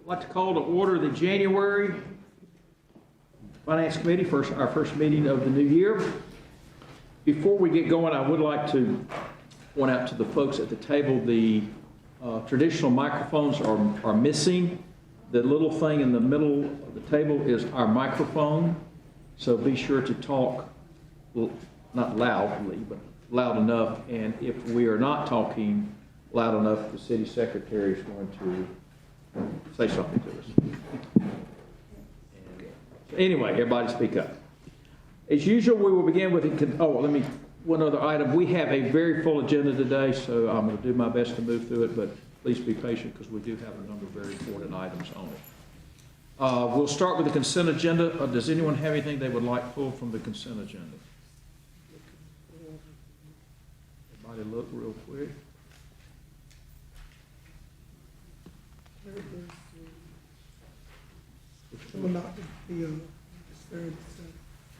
like to call to order the January Finance Committee, our first meeting of the new year. Before we get going, I would like to point out to the folks at the table, the traditional microphones are missing. The little thing in the middle of the table is our microphone, so be sure to talk, not loudly, but loud enough, and if we are not talking loud enough, the city secretary is going to say something to us. Anyway, everybody speak up. As usual, we will begin with one other item. We have a very full agenda today, so I'm going to do my best to move through it, but please be patient because we do have a number of very important items on it. We'll start with the consent agenda. Does anyone have anything they would like pulled from the consent agenda? Everybody look real quick.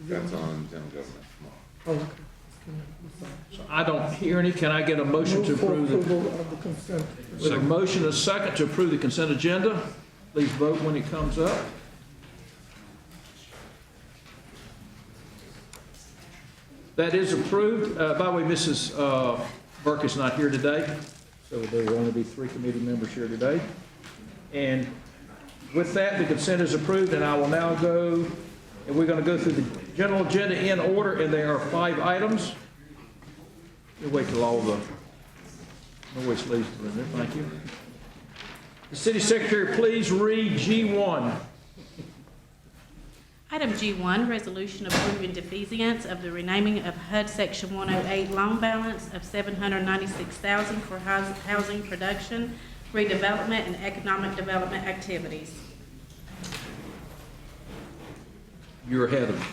That's on general government tomorrow. Oh, okay. So I don't hear any. Can I get a motion to approve the consent? With a motion and a second to approve the consent agenda, please vote when it comes up. That is approved. By the way, Mrs. Burke is not here today, so there will only be 3 committee members here today. And with that, the consent is approved, and I will now go, and we're going to go through the general agenda in order, and there are 5 items. We'll wait till all the noise leaves the room. Thank you. The city secretary, please read G1. Item G1, resolution approving defeasance of the renaming of HUD Section 108 loan balance of $796,000 for housing production, redevelopment, and economic development activities. You're ahead of me.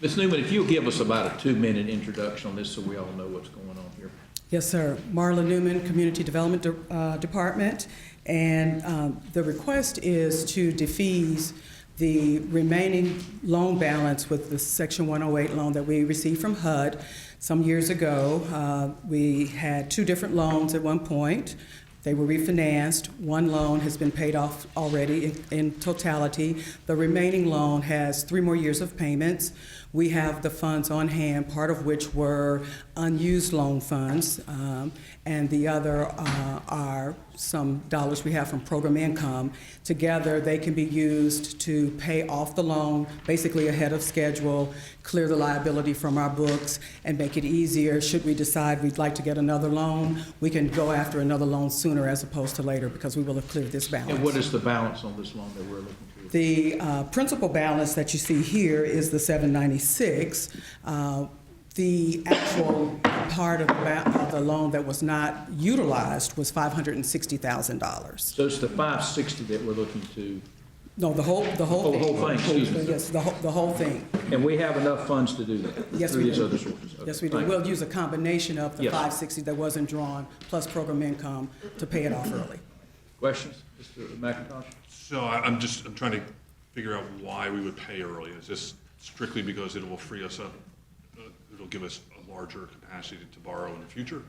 Ms. Newman, if you'll give us about a 2-minute introduction on this so we all know what's going on here. Yes, sir. Marla Newman, Community Development Department, and the request is to defease the remaining loan balance with the Section 108 loan that we received from HUD some years ago. We had 2 different loans at one point. They were refinanced. One loan has been paid off already in totality. The remaining loan has 3 more years of payments. We have the funds on hand, part of which were unused loan funds, and the other are some dollars we have from program income. Together, they can be used to pay off the loan, basically ahead of schedule, clear the liability from our books, and make it easier. Should we decide we'd like to get another loan, we can go after another loan sooner as opposed to later because we will have cleared this balance. And what is the balance on this loan that we're looking to? The principal balance that you see here is the $796. The actual part of the loan that was not utilized was $560,000. So it's the 560 that we're looking to. No, the whole thing. Oh, the whole thing, excuse me. Yes, the whole thing. And we have enough funds to do that? Yes, through we these do. other sources? Okay, Yes, we do. thank you. We'll use a combination of the Yes. 560 that wasn't drawn plus program income to pay it off early. Questions, Mr. McIntosh? So I'm trying to figure out why we would pay early. Is this strictly because it will free us up? It'll give us a larger capacity to borrow in the future?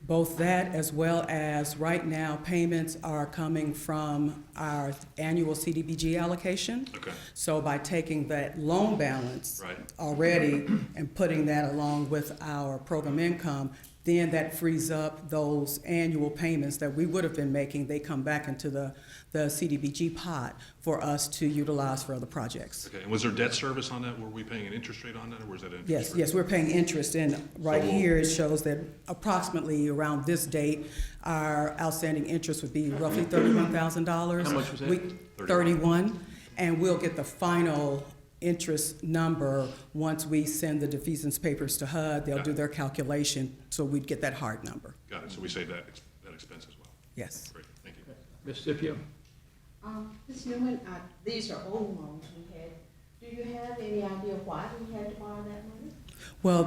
Both that as well as right now payments are coming from our annual CDBG allocation. Okay. So by taking that loan balance Right. already and putting that along with our program income, then that frees up those annual payments that we would have been making. They come back into the CDBG pot for us to utilize for other projects. Okay, and was there debt service on that? Were we paying an interest rate on that, or was that an interest rate? Yes, we're paying interest, and right So- here it shows that approximately around this date, our outstanding interest would be roughly $31,000. How much was that? 31, and we'll get the final interest number once we send the defeasance papers to HUD. They'll Got do it. their calculation, so we'd get that hard number. Got it, so we save that expense as well. Yes. Great, thank you. Ms. Scipio? Ms. Newman, these are old loans we had. Do you have any idea why we had to borrow that money? Well,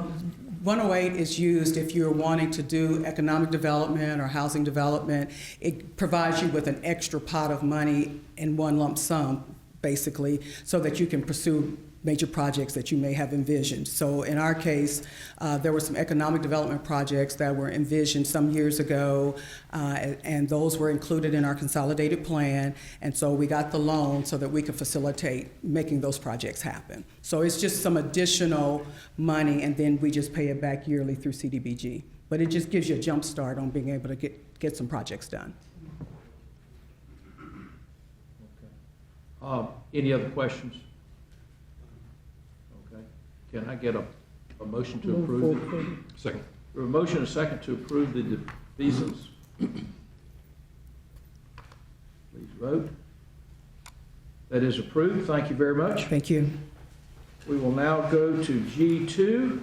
108 is used if you're wanting to do economic development or housing development. It provides you with an extra pot of money in one lump sum, basically, so that you can pursue major projects that you may have envisioned. So in our case, there were some economic development projects that were envisioned some years ago, and those were included in our consolidated plan, and so we got the loan so that we could facilitate making those projects happen. So it's just some additional money, and then we just pay it back yearly through CDBG. But it just gives you a jump start on being able to get some projects done. Any other questions? Okay. Can I get a motion to approve? Second. A motion and a second to approve the defeasance. Please vote. That is approved. Thank you very much. Thank you. We will now go to G2.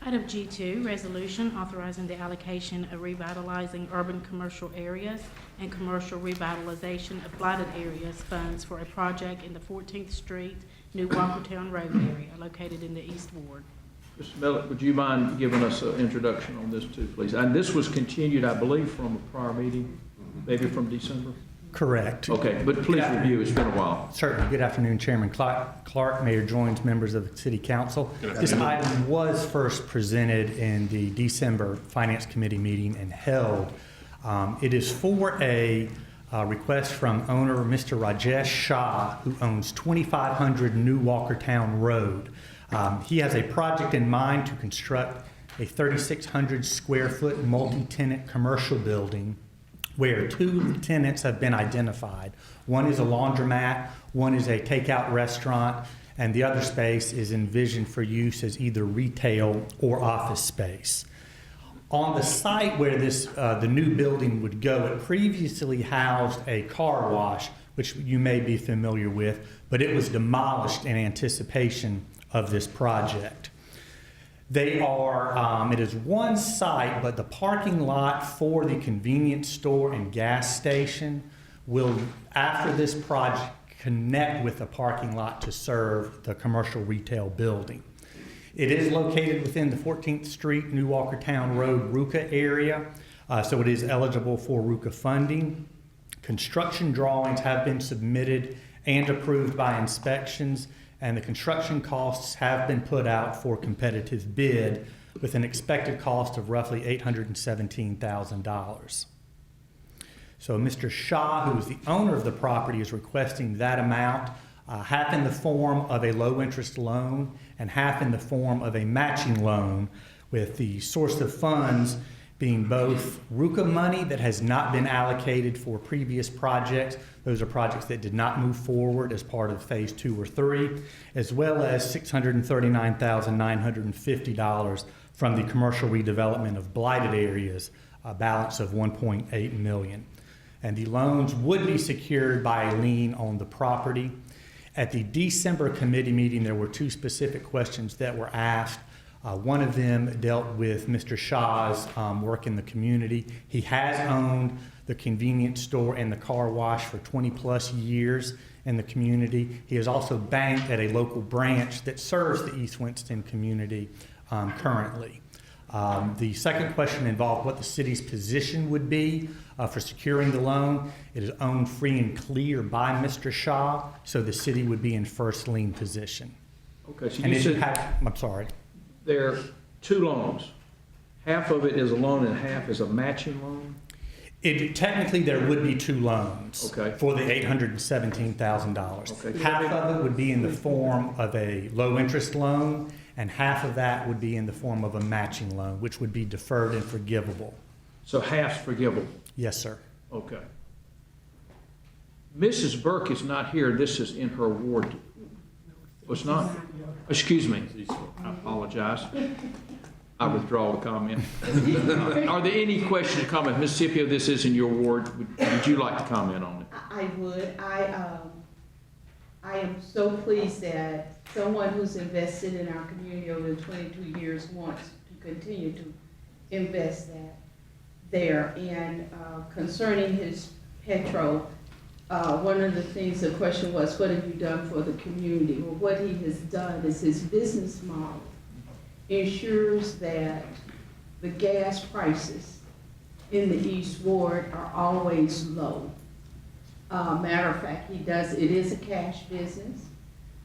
Item G2, resolution authorizing the allocation of revitalizing urban commercial areas and commercial revitalization of blighted areas funds for a project in the 14th Street, New Walkertown Road area located in the East Ward. Mr. Millett, would you mind giving us an introduction on this too, please? And this was continued, I believe, from a prior meeting, maybe from December? Correct. Okay, but please review. It's been a while. Certainly. Good afternoon, Chairman Clark, Mayor Joines, members of the City Council. This item was first presented in the December Finance Committee meeting and held. It is for a request from owner Mr. Rajesh Shah, who owns 2500 New Walkertown Road. He has a project in mind to construct a 3,600 square foot multi-tenant commercial building where two tenants have been identified. One is a laundromat, one is a takeout restaurant, and the other space is envisioned for use as either retail or office space. On the site where the new building would go, it previously housed a car wash, which you may be familiar with, but it was demolished in anticipation of this project. They are, it is one site, but the parking lot for the convenience store and gas station will, after this project, connect with the parking lot to serve the commercial retail building. It is located within the 14th Street, New Walkertown Road, RUCA area, so it is eligible for RUCA funding. Construction drawings have been submitted and approved by inspections, and the construction costs have been put out for competitive bid with an expected cost of roughly $817,000. So Mr. Shah, who is the owner of the property, is requesting that amount, half in the form of a low interest loan and half in the form of a matching loan, with the source of funds being both RUCA money that has not been allocated for previous projects. Those are projects that did not move forward as part of phase 2 or 3, as well as $639,950 from the commercial redevelopment of blighted areas, a balance of $1.8 million. And the loans would be secured by a lien on the property. At the December committee meeting, there were two specific questions that were asked. One of them dealt with Mr. Shah's work in the community. He has owned the convenience store and the car wash for 20 plus years in the community. He has also banked at a local branch that serves the East Winston community currently. The second question involved what the city's position would be for securing the loan. It is owned free and clear by Mr. Shah, so the city would be in first lien position. Okay, so And you said I'm sorry. there are two loans. Half of it is a loan and half is a matching loan? Technically, there would be two loans Okay. for the $817,000. Okay. Half of it would be in the form of a low-interest loan, and half of that would be in the form of a matching loan, which would be deferred and forgivable. So half's forgivable? Yes, sir. Okay. Mrs. Burke is not here. This is in her ward. Oh, it's not? Excuse me. I apologize. I withdraw the comment. Are there any questions or comments? Ms. Scipio, this is in your ward. Would you like to comment on it? I would. I am so pleased that someone who's invested in our community over 22 years wants to continue to invest that there. And concerning his petrol, one of the things, the question was, what have you done for the community? Well, what he has done is his business model ensures that the gas prices in the East Ward are always low. Matter of fact, it is a cash business.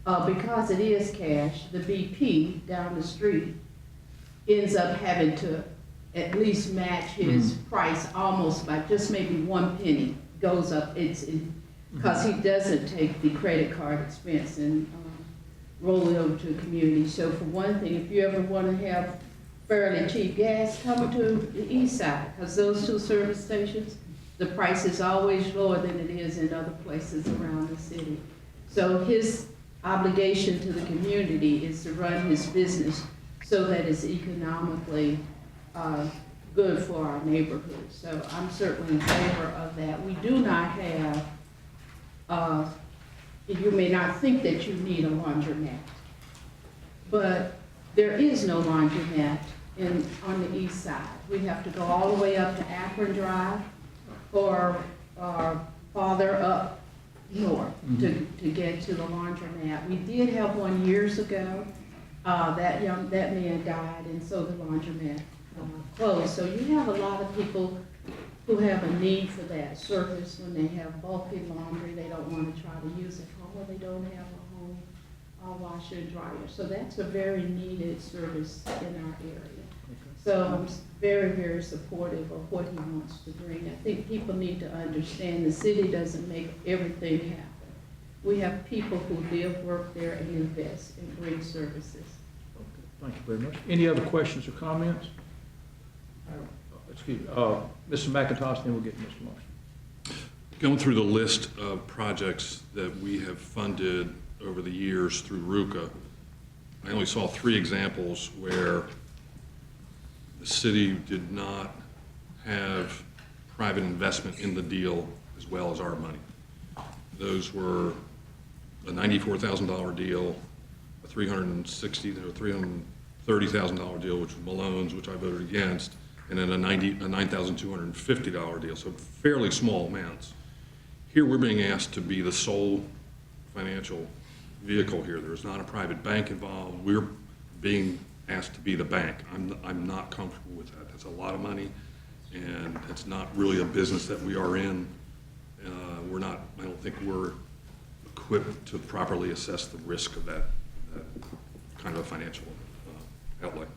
because it is cash, the BP down the street ends up having to at least match his price almost by just maybe 1 penny goes up. Because he doesn't take the credit card expense and roll it over to the community. So for one thing, if you ever want to have fairly cheap gas, come to the east side, because those two service stations, the price is always lower than it is in other places around the city. So his obligation to the community is to run his business so that it's economically good for our neighborhood. So I'm certainly in favor of that. We do not have, you may not think that you need a laundromat, but there is no laundromat on the east side. We have to go all the way up to Akron Drive or farther up north to get to the laundromat. We did have one years ago. That man died, and so the laundromat closed. So you have a lot of people who have a need for that service when they have bulky laundry. They don't want to try to use it home, or they don't have a home washer and dryer. So that's a very needed service in our area. So I'm very, very supportive of what he wants to bring. I think people need to understand the city doesn't make everything happen. We have people who live, work there, and invest and bring services. Okay, thank you very much. Any other questions or comments? Excuse me, Mr. McIntosh, then we'll get to Mr. Marshall. Going through the list of projects that we have funded over the years through RUCA, I only saw 3 examples where the city did not have private investment in the deal as well as our money. Those were a $94,000 deal, a $360,000 or $330,000 deal, which was Malone's, which I voted against, and then a $9,250 deal, so fairly small amounts. Here we're being asked to be the sole financial vehicle here. There's not a private bank involved. We're being asked to be the bank. I'm not comfortable with that. That's a lot of money, and it's not really a business that we are in. I don't think we're equipped to properly assess the risk of that kind of a financial outlay.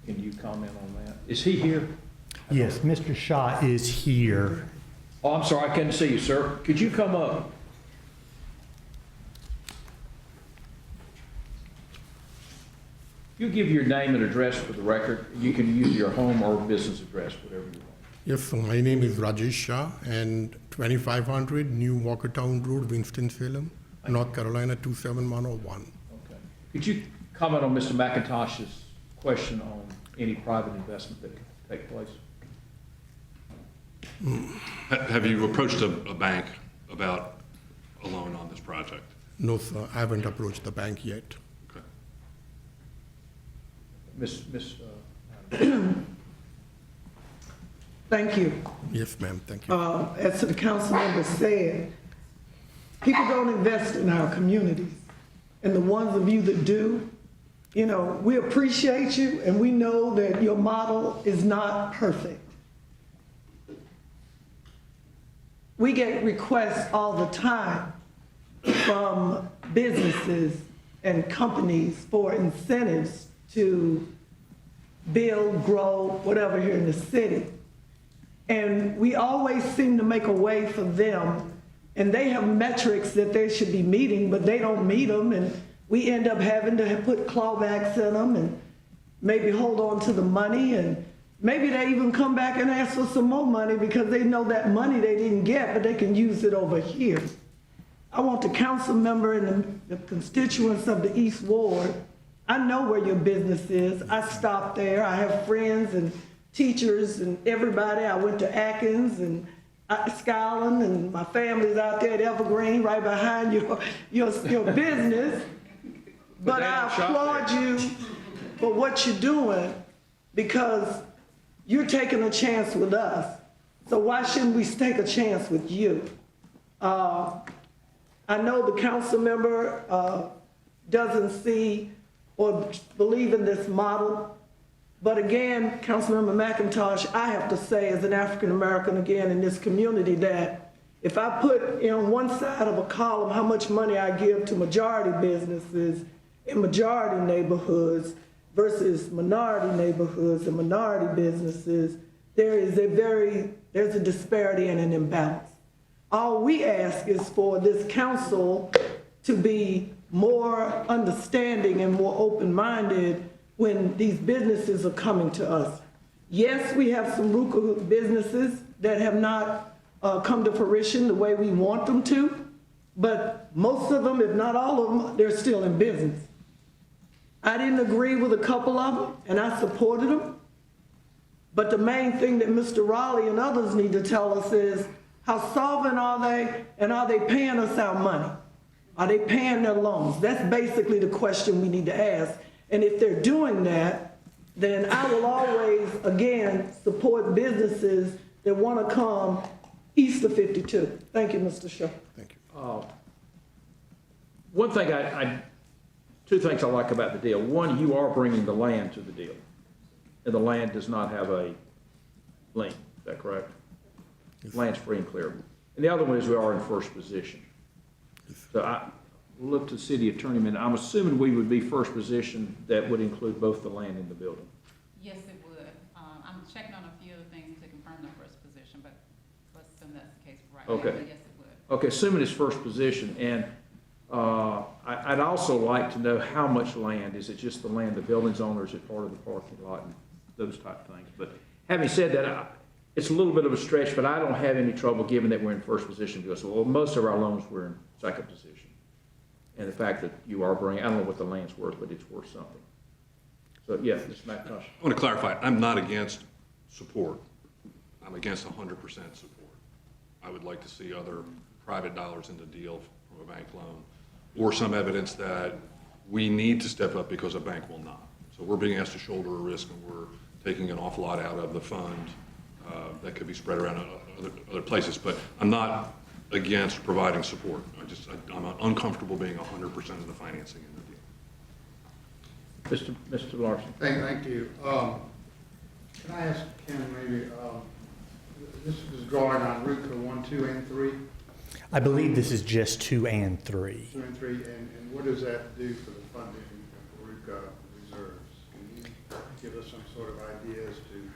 Can you comment on that? Is he here? Yes, Mr. Shaw is here. Oh, I'm sorry, I couldn't see you, sir. Could you come up? You give your name and address for the record. You can use your home or business address, whatever you want. Yes, so my name is Rajesh Shah, and 2500 New Walkertown Road, Winston-Salem, North Carolina 27101. Okay. Could you comment on Mr. McIntosh's question on any private investment that could take place? Have you approached a bank about a loan on this project? No, sir, I haven't approached the bank yet. Okay. Thank you. Yes, ma'am, thank you. As the council member said, people don't invest in our communities. And the ones of you that do, you know, we appreciate you and we know that your model is not perfect. We get requests all the time from businesses and companies for incentives to build, grow, whatever here in the city. And we always seem to make a way for them, and they have metrics that they should be meeting, but they don't meet them, and we end up having to put clawbacks in them and maybe hold on to the money, and maybe they even come back and ask for some more money because they know that money they didn't get, but they can use it over here. I want the council member and the constituents of the East Ward, I know where your business is. I stop there. I have friends and teachers and everybody. I went to Atkins and Skyland, and my family's out there at Evergreen, right behind your business. But I applaud you for what you're doing because you're taking a chance with us. So why shouldn't we take a chance with you? I know the council member doesn't see or believe in this model. But again, Councilmember McIntosh, I have to say as an African American again in this community that If I put in one side of a column how much money I give to majority businesses in majority neighborhoods versus minority neighborhoods and minority businesses, there's a disparity and an imbalance. All we ask is for this council to be more understanding and more open-minded when these businesses are coming to us. Yes, we have some RUCA businesses that have not come to fruition the way we want them to, but most of them, if not all of them, they're still in business. I didn't agree with a couple of them, and I supported them. But the main thing that Mr. Raleigh and others need to tell us is, how solvent are they, and are they paying us our money? Are they paying their loans? That's basically the question we need to ask. And if they're doing that, then I will always, again, support businesses that want to come east of 52. Thank you, Mr. Shaw. Thank you. One thing two things I like about the deal. One, you are bringing the land to the deal, and the land does not have a lien. Is that correct? Land's free and clear. And the other one is we are in first position. So I look to the city attorney, and I'm assuming we would be first position. That would include both the land and the building. Yes, it would. I'm checking on a few other things to confirm the first position, but let's assume that's the case right now. Okay. But yes, it would. Okay, assuming it's first position, and I'd also like to know how much land. Is it just the land the building's on, or is it part of the parking lot and those type of things? But having said that, it's a little bit of a stretch, but I don't have any trouble given that we're in first position because, well, most of our loans we're in second position. And the fact that you are bringing, I don't know what the land's worth, but it's worth something. So, yeah, Mr. McIntosh. I want to clarify, I'm not against support. I'm against 100% support. I would like to see other private dollars in the deal from a bank loan, or some evidence that we need to step up because a bank will not. So we're being asked to shoulder a risk, and we're taking an awful lot out of the fund that could be spread around other places. But I'm not against providing support. I'm uncomfortable being 100% of the financing in the deal. Mr. Larson. Thank you. Can I ask Ken maybe, this is drawing on RUCA 1, 2, and 3? I believe this is just 2 and 3. 2 and 3, and what does that do for the funding of RUCA reserves? Can you give us some sort of idea as to,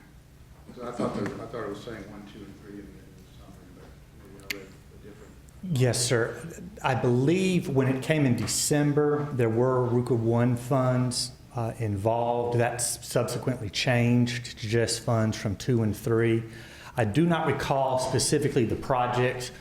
because I thought it was saying 1, 2, and 3 in the summary, but maybe I read a different. Yes, sir. I believe when it came in December, there were RUCA 1 funds involved. That's subsequently changed to just funds from 2 and 3. I do not recall specifically the projects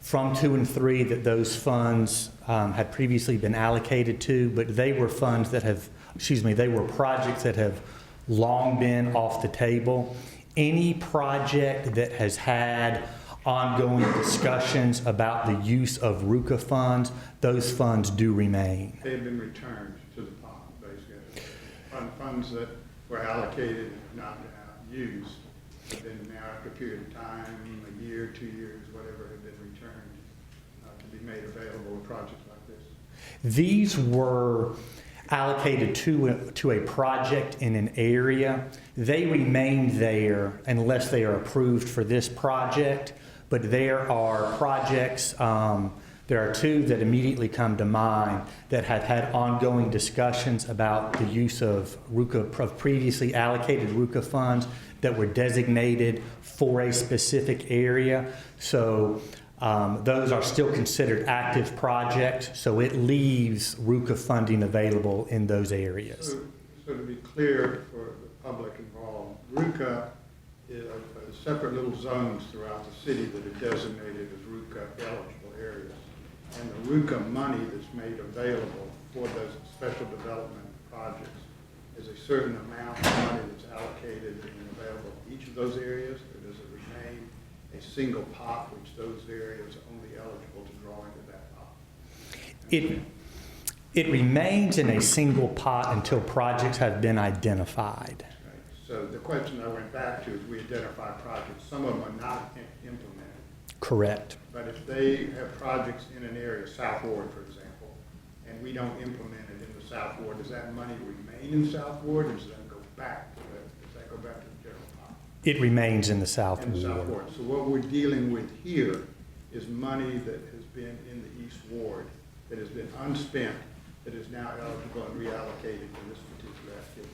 from 2 and 3 that those funds had previously been allocated to, but they were funds that have, they were projects that have long been off the table. Any project that has had ongoing discussions about the use of RUCA funds, those funds do remain. They've been returned to the pot, basically. Funds that were allocated and not used, but then now after a period of time, a year, 2 years, whatever, have been returned to be made available to projects like this. These were allocated to a project in an area. They remain there unless they are approved for this project, but there are projects, there are 2 that immediately come to mind that have had ongoing discussions about the use of RUCA, of previously allocated RUCA funds that were designated for a specific area. So those are still considered active projects, so it leaves RUCA funding available in those areas. So to be clear for the public involved, RUCA is separate little zones throughout the city that are designated as RUCA eligible areas. And the RUCA money that's made available for those special development projects is a certain amount of money that's allocated and available in each of those areas, or does it remain a single pot, which those areas are only eligible to draw into that pot? It remains in a single pot until projects have been identified. Right. So the question I went back to is we identify projects. Some of them are not implemented. Correct. But if they have projects in an area, South Ward, for example, and we don't implement it in the South Ward, does that money remain in South Ward, or does that go back to the general pot? It remains in the South In the South Ward. Ward. So what we're dealing with here is money that has been in the East Ward, that has been unspent, that is now eligible and reallocated for this particular activity.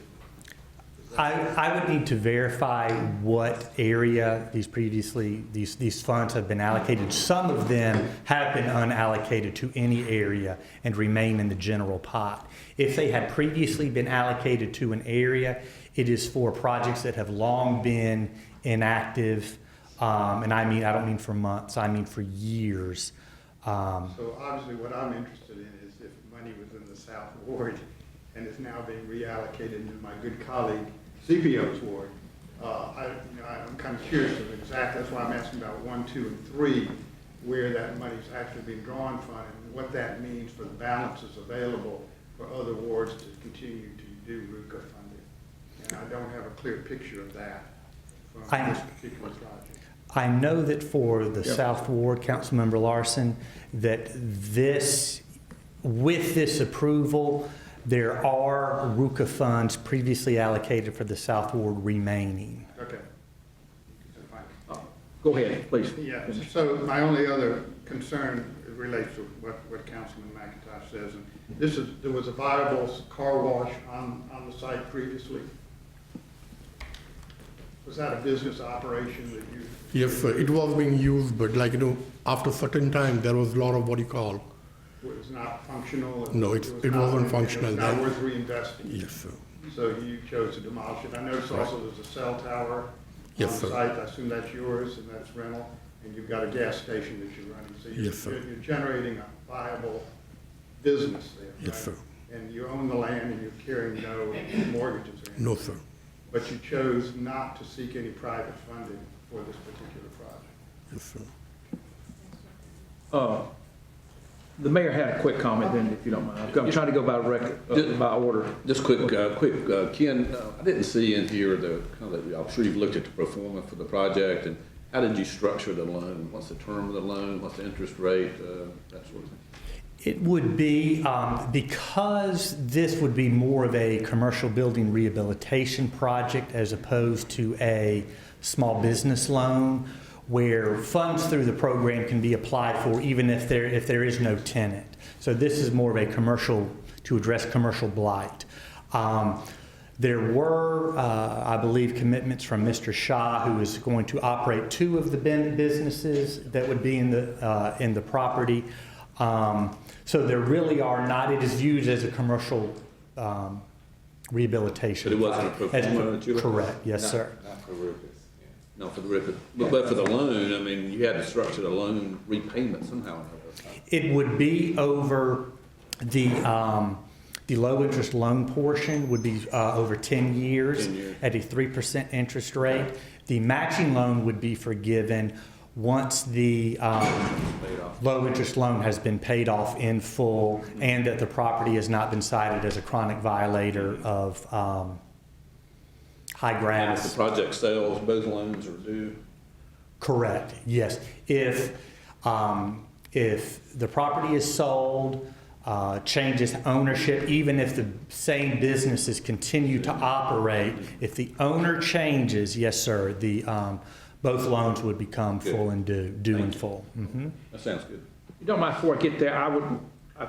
I would need to verify what area these funds have been allocated. Some of them have been unallocated to any area and remain in the general pot. If they had previously been allocated to an area, it is for projects that have long been inactive. And I don't mean for months, I mean for years. So obviously what I'm interested in is if money was in the South Ward and is now being reallocated into my good colleague CPO's ward, I'm kind of curious of exactly, that's why I'm asking about 1, 2, and 3, where that money's actually being drawn from and what that means for the balances available for other wards to continue to do RUCA funding. And I don't have a clear picture of that from this particular project. I know that for the South Ward, Councilmember Larson, that with this approval, there are RUCA funds previously allocated for the South Ward remaining. Okay. Go ahead, please. Yeah, so my only other concern relates to what Councilman McIntosh says. And there was a viable car wash on the site previously. Was that a business operation that you? Yes, sir. It was being used, but after a certain time, there was a lot of It was not functional? No, it wasn't functional. It was not worth reinvesting? Yes, sir. So you chose to demolish it. I noticed also there's a cell tower on the Yes, sir. site. I assume that's yours and that's rental. And you've got a gas station that you're running. So Yes, sir. you're generating a viable business there, right? Yes, sir. And you own the land and you're carrying no mortgages or anything. No, sir. But you chose not to seek any private funding for this particular project. Yes, sir. The mayor had a quick comment then, if you don't mind. I'm trying to go by order. Just quick, Ken, I didn't see in here I'm sure you've looked at the pro forma for the project, and how did you structure the loan? What's the term of the loan? What's the interest rate? That sort of thing. It would be, because this would be more of a commercial building rehabilitation project as opposed to a small business loan, where funds through the program can be applied for even if there is no tenant. So this is more of a commercial, to address commercial blight. There were, I believe, commitments from Mr. Shah, who is going to operate 2 of the businesses that would be in the property. So there really are not, it is viewed as a commercial rehabilitation. But it wasn't a pro forma that you looked at? Correct, yes, sir. Not for RUCA. No, for the RUCA. But for the loan, I mean, you had to structure the loan repayment somehow. It would be over the low interest loan portion would be over 10 years at a 3% interest rate. The matching loan would be forgiven once the low interest loan has been paid off in full and that the property has not been cited as a chronic violator of high grass. And if the project sells, both loans are due? Correct, yes. If the property is sold, changes ownership, even if the same businesses continue to operate, if the owner changes, yes, sir, both loans would become full and due in full. Mm-hmm. That sounds good. You don't mind, before I get there, I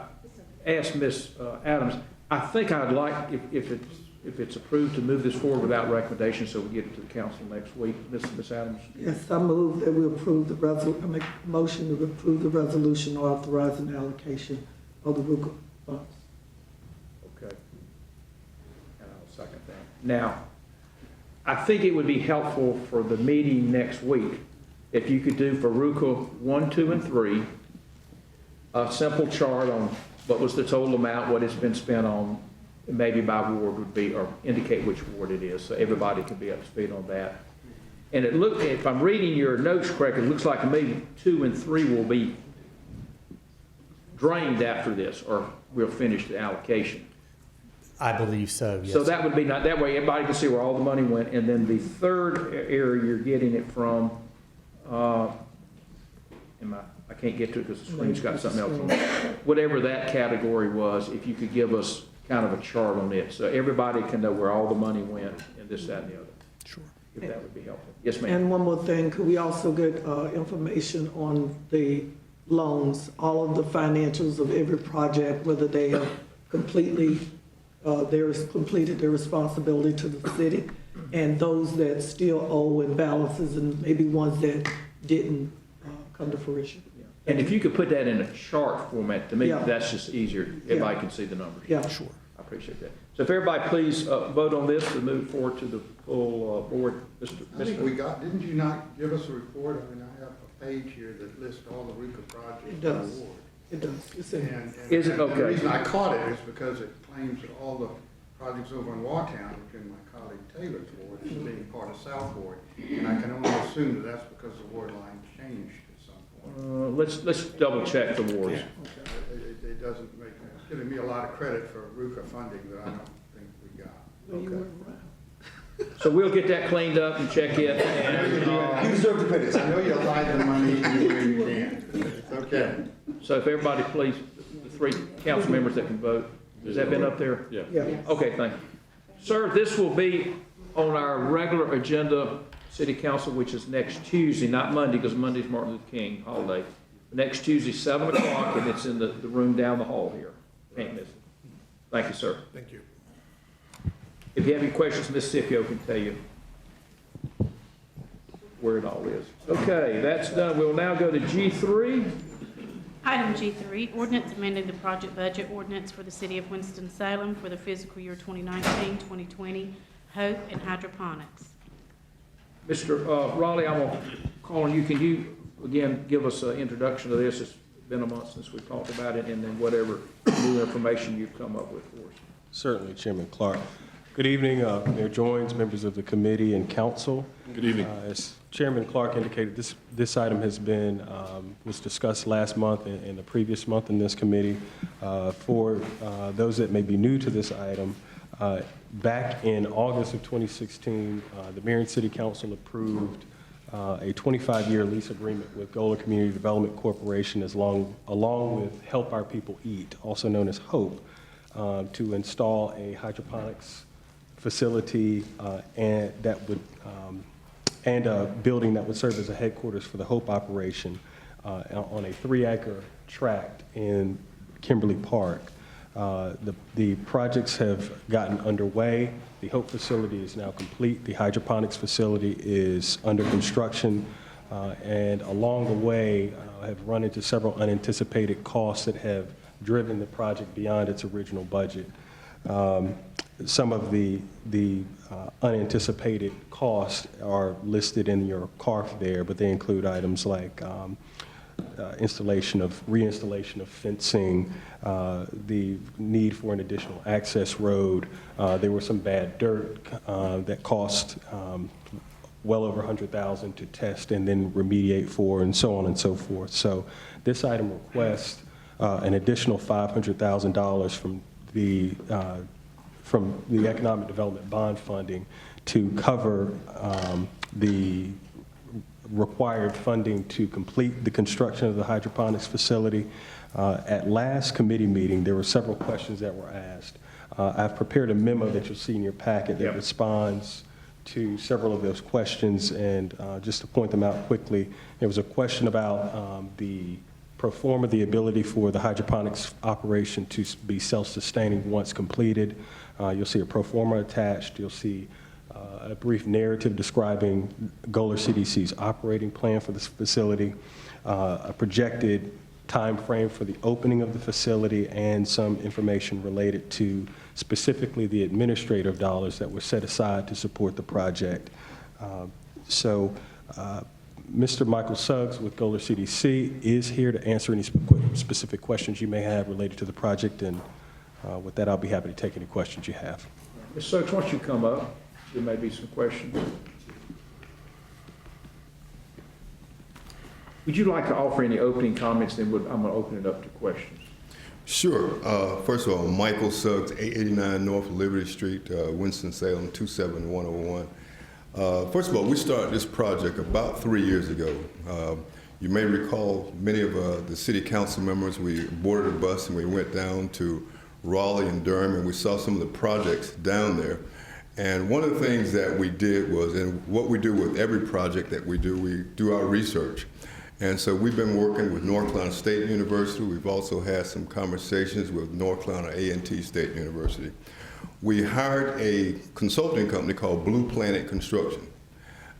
asked Ms. Adams, I think I'd like, if it's approved, to move this forward without recommendation so we get it to the council next week. Ms. Adams? Yes, I move that we approve I make a motion to approve the resolution authorizing the allocation of the RUCA funds. Okay. And I'll second that. Now, I think it would be helpful for the meeting next week if you could do for RUCA 1, 2, and 3, a simple chart on what was the total amount, what it's been spent on, maybe by ward would be, or indicate which ward it is, so everybody can be up to speed on that. And it looked, if I'm reading your notes correctly, it looks like maybe 2 and 3 will be drained after this, or we'll finish the allocation. I believe so, yes. So that would be, that way everybody can see where all the money went. And then the third area you're getting it from, I can't get to it because the screen's got something else on it. Whatever that category was, if you could give us kind of a chart on it, so everybody can know where all the money went and this, that, and the other. Sure. if that would be helpful. Yes, ma'am. And one more thing, could we also get information on the loans, all of the financials of every project, whether they have completed their responsibility to the city, and those that still owe and balances, and maybe ones that didn't come to fruition? And if you could put that in a chart format, to me, Yeah. that's just easier. Everybody can see the numbers. Yeah, sure. I appreciate that. So if everybody please vote on this to move forward to the full board. I think we got, didn't you not give us a report? I mean, I have a page here that lists all the RUCA projects. It does. for award. It does. It's in there. Is it? And the Okay. reason I caught it is because it claims that all the projects over in Wartown, which in my colleague Taylor's ward, is being part of South Ward. And I can only assume that that's because the ward line changed at some point. Let's double check the wards. It doesn't make, it's giving me a lot of credit for RUCA funding that I don't think we got. Well, you weren't around. So we'll get that cleaned up and check it. And, You deserve the credit. I know you hide the money anywhere you can. It's okay. so if everybody please, the 3 council members that can vote, has that been up there? Yeah. Yeah. Okay, thank you. Sir, this will be on our regular agenda, city council, which is next Tuesday, not Monday, because Monday's Martin Luther King holiday. Next Tuesday, 7 o'clock, and it's in the room down the hall here. Can't miss it. Thank you, sir. Thank you. If you have any questions, Ms. Scipio can tell you where it all is. Okay, that's done. We'll now go to G3. Item G3, ordinance amending the project budget ordinance for the city of Winston-Salem for the fiscal year 2019-2020, HOPE and hydroponics. Mr. Raleigh, I'm going to call on you. Can you, again, give us an introduction to this? It's been a month since we talked about it, and then whatever new information you've come up with for us. Certainly, Chairman Clark. Good evening, Mayor Joines, members of the committee and council. Good evening. As Chairman Clark indicated, this item has been, was discussed last month and the previous month in this committee. For those that may be new to this item, back in August of 2016, the Mayor and City Council approved a 25-year lease agreement with Gola Community Development Corporation along with Help Our People Eat, also known as HOPE, to install a hydroponics facility and a building that would serve as a headquarters for the HOPE operation on a 3-acre tract in Kimberly Park. The projects have gotten underway. The HOPE facility is now complete. The hydroponics facility is under construction, and along the way have run into several unanticipated costs that have driven the project beyond its original budget. Some of the unanticipated costs are listed in your CARF there, but they include items like reinstallation of fencing, the need for an additional access road. There was some bad dirt that cost well over $100,000 to test and then remediate for, and so on and so forth. So this item requests an additional $500,000 from the Economic Development Bond funding to cover the required funding to complete the construction of the hydroponics facility. At last committee meeting, there were several questions that were asked. I've prepared a memo that you'll see in your packet that responds to several of those questions, and just to point them out quickly, there was a question about the pro forma, the ability for the hydroponics operation to be self-sustaining once completed. You'll see a pro forma attached. You'll see a brief narrative describing Golar CDC's operating plan for this facility, a projected time frame for the opening of the facility, and some information related to specifically the administrative dollars that were set aside to support the project. Mr. Michael Suggs with Golar CDC is here to answer any specific questions you may have related to the project, and with that, I'll be happy to take any questions you have. Ms. Suggs, why don't you come up? There may be some questions. Would you like to offer any opening comments? Then I'm going to open it up to questions. Sure. First of all, Michael Suggs, 889 North Liberty Street, Winston-Salem, 27101. First of all, we started this project about 3 years ago. You may recall many of the city council members, we boarded a bus and we went down to Raleigh and Durham, and we saw some of the projects down there. And one of the things that we did was, and what we do with every project that we do our research. And so we've been working with North Carolina State University. We've also had some conversations with North Carolina A&T State University. We hired a consulting company called Blue Planet Construction.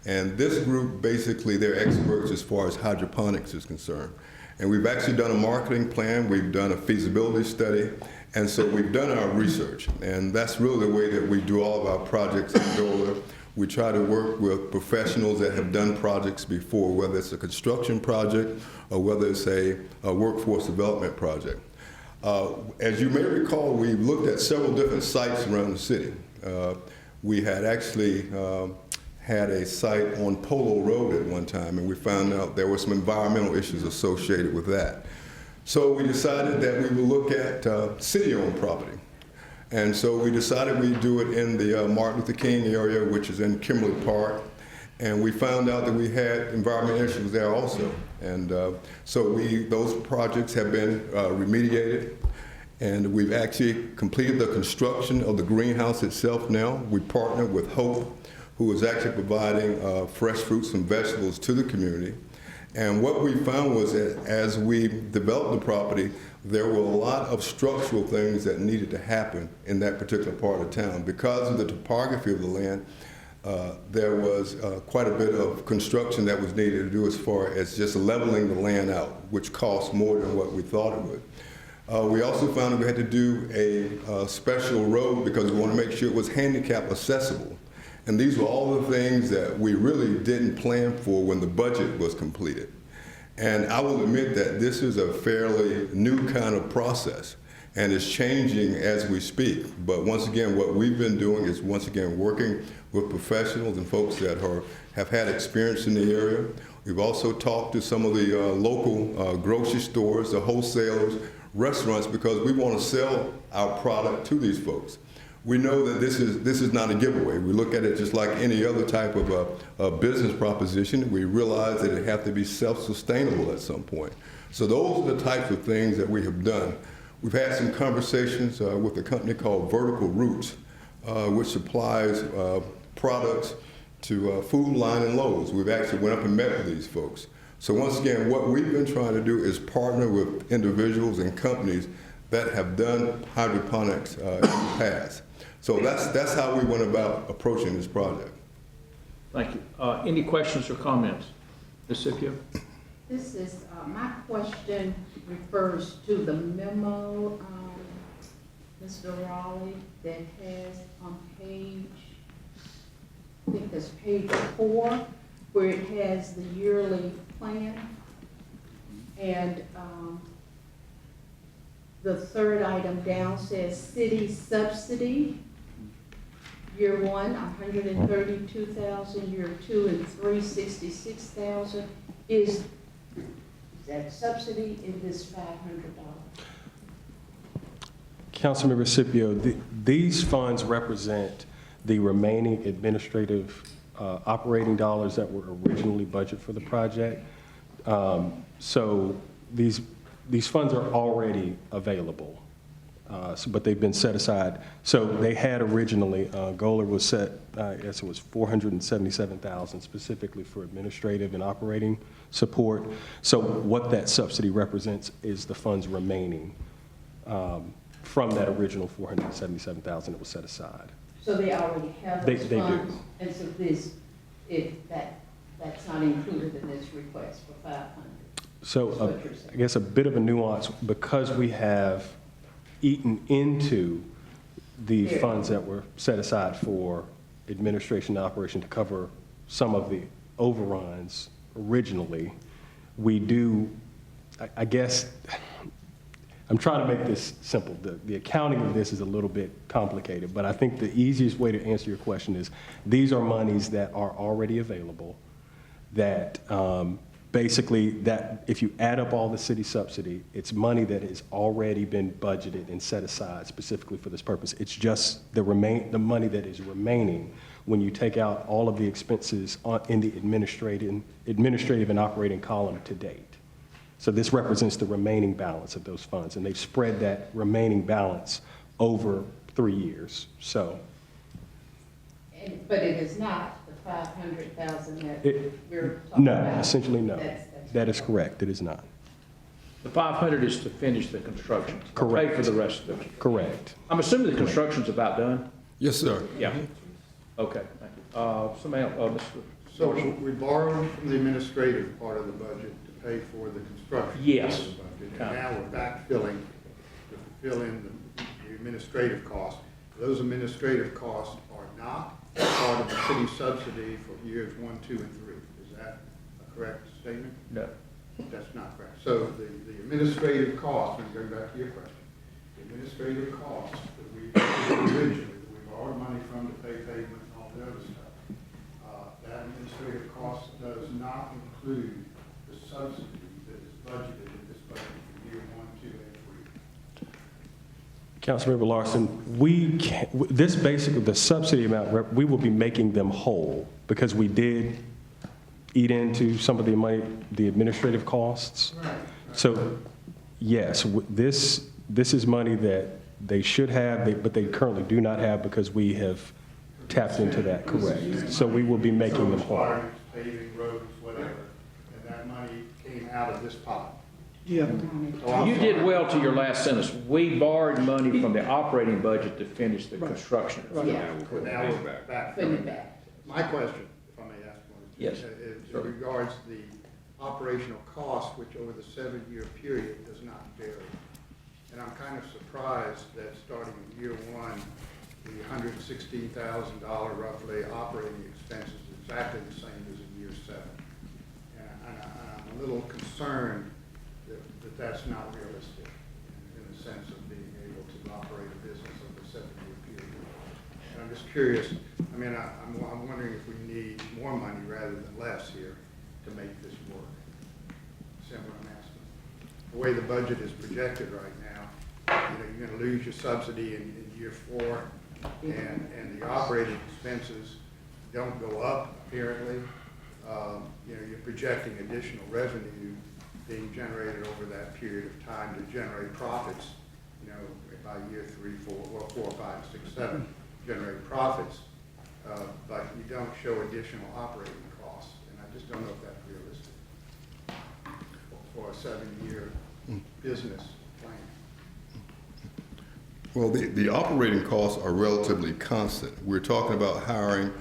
And this group, basically, they're experts as far as hydroponics is concerned. And we've actually done a marketing plan, we've done a feasibility study, and so we've done our research. And that's really the way that we do all of our projects at Golar. We try to work with professionals that have done projects before, whether it's a construction project or whether it's a workforce development project. As you may recall, we looked at several different sites around the city. We had actually had a site on Polo Road at one time, and we found out there were some environmental issues associated with that. So we decided that we would look at city-owned property. And so we decided we'd do it in the Martin Luther King area, which is in Kimberly Park. And we found out that we had environmental issues there also. And so those projects have been remediated. And we've actually completed the construction of the greenhouse itself now. We partnered with Hope, who is actually providing fresh fruits and vegetables to the community. And what we found was that as we developed the property, there were a lot of structural things that needed to happen in that particular part of town. Because of the topography of the land, there was quite a bit of construction that was needed to do as far as just leveling the land out, which cost more than what we thought it would. We also found that we had to do a special road because we want to make sure it was handicap accessible. And these were all the things that we really didn't plan for when the budget was completed. And I will admit that this is a fairly new kind of process, and it's changing as we speak. But once again, what we've been doing is once again working with professionals and folks that have had experience in the area. We've also talked to some of the local grocery stores, the wholesalers, restaurants, because we want to sell our product to these folks. We know that this is not a giveaway. We look at it just like any other type of a business proposition. We realize that it has to be self-sustainable at some point. So those are the types of things that we have done. We've had some conversations with a company called Vertical Roots, which supplies products to Food Line and Lowe's. We've actually went up and met with these folks. So once again, what we've been trying to do is partner with individuals and companies that have done hydroponics in the past. So that's how we went about approaching this project. Thank you. Any questions or comments? Ms. Scipio? This is, my question refers to the memo, Mr. Raleigh, that has on page, I think that's page 4, where it has the yearly plan. And the third item down says city subsidy. Year 1, 132,000. Year 2 and 3, 66,000. Is that subsidy in this $500? Councilmember Scipio, these funds represent the remaining administrative operating dollars that were originally budgeted for the project. So these funds are already available, but they've been set aside. So they had originally, Golar was set, I guess it was $477,000 specifically for administrative and operating support. So what that subsidy represents is the funds remaining from that original $477,000 that was set aside. So they already have those they funds? do. And so that's not included in this request for 500? So I guess a bit of a nuance, because we have eaten into the funds that were set aside for administration and operation to cover some of the overruns originally, we do, I guess, I'm trying to make this simple. The accounting of this is a little bit complicated, but I think the easiest way to answer your question is these are monies that are already available that basically, that if you add up all the city subsidy, it's money that has already been budgeted and set aside specifically for this purpose. It's just the money that is remaining when you take out all of the expenses in the administrative and operating column to date. So this represents the remaining balance of those funds, and they've spread that remaining balance over 3 years. So But it is not the 500,000 that we're talking No, about? essentially no. That's That is correct, it is not. The 500 is to finish the construction. Correct. Pay for the rest of it. Correct. I'm assuming the construction's about done? Yes, sir. Yeah. Okay, thank you. Somebody else, Mr. So we borrowed from the administrative part of the budget to pay for the construction. Yes. Part of the budget. And now we're backfilling to fill in the administrative costs. Those administrative costs are not part of the city subsidy for years 1, 2, and 3. Is that a correct statement? No. That's not correct. So the administrative costs, and going back to your question, the administrative costs that we originally, that we borrowed money from to pay pavement and all the other stuff, that administrative cost does not include the subsidy that is budgeted in this budget for year 1, 2, and 3. Councilmember Larson, this basically, the subsidy amount, we will be making them whole because we did eat into some of the money, the administrative costs. Right. So, yes, this is money that they should have, but they currently do not have because we have tapped into that, correct. So we will be making them whole. Requirements, paving, roads, whatever, and that money came out of this pot. Yeah. You did well to your last sentence. We borrowed money from the operating budget to finish the construction. Yeah, So now we're back. putting it back. My question, if I may ask one, Yes, is sure. in regards to the operational cost, which over the 7-year period does not vary. And I'm kind of surprised that starting in year 1, the $116,000 roughly operating expenses is exactly the same as in year 7. And I'm a little concerned that that's not realistic in the sense of being able to operate a business over a 7-year period. And I'm just curious, I mean, I'm wondering if we need more money rather than less here to make this work. See what I'm asking? The way the budget is projected right now, you know, you're going to lose your subsidy in year 4, and the operating expenses don't go up apparently. You know, you're projecting additional revenue being generated over that period of time to generate profits. You know, by year 3, 4, 5, 6, 7, generate profits, but you don't show additional operating costs, and I just don't know if that's realistic for a 7-year business plan. Well, the operating costs are relatively constant. We're talking about hiring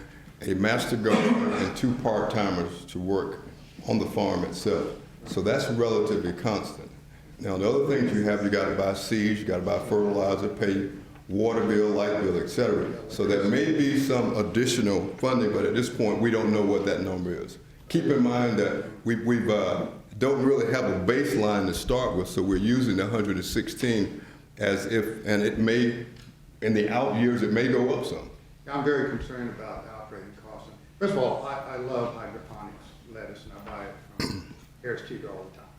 a master gardener and 2 part-timers to work on the farm itself. So that's relatively constant. Now, the other things you got to buy seeds, you got to buy fertilizer, pay water bill, light bill, et cetera. So there may be some additional funding, but at this point, we don't know what that number is. Keep in mind that we don't really have a baseline to start with, so we're using the 116 as if, and it may, in the out years, it may go up some. I'm very concerned about operating costs. First of all, I love hydroponics lettuce, and I buy it from Harris Teeter all the time.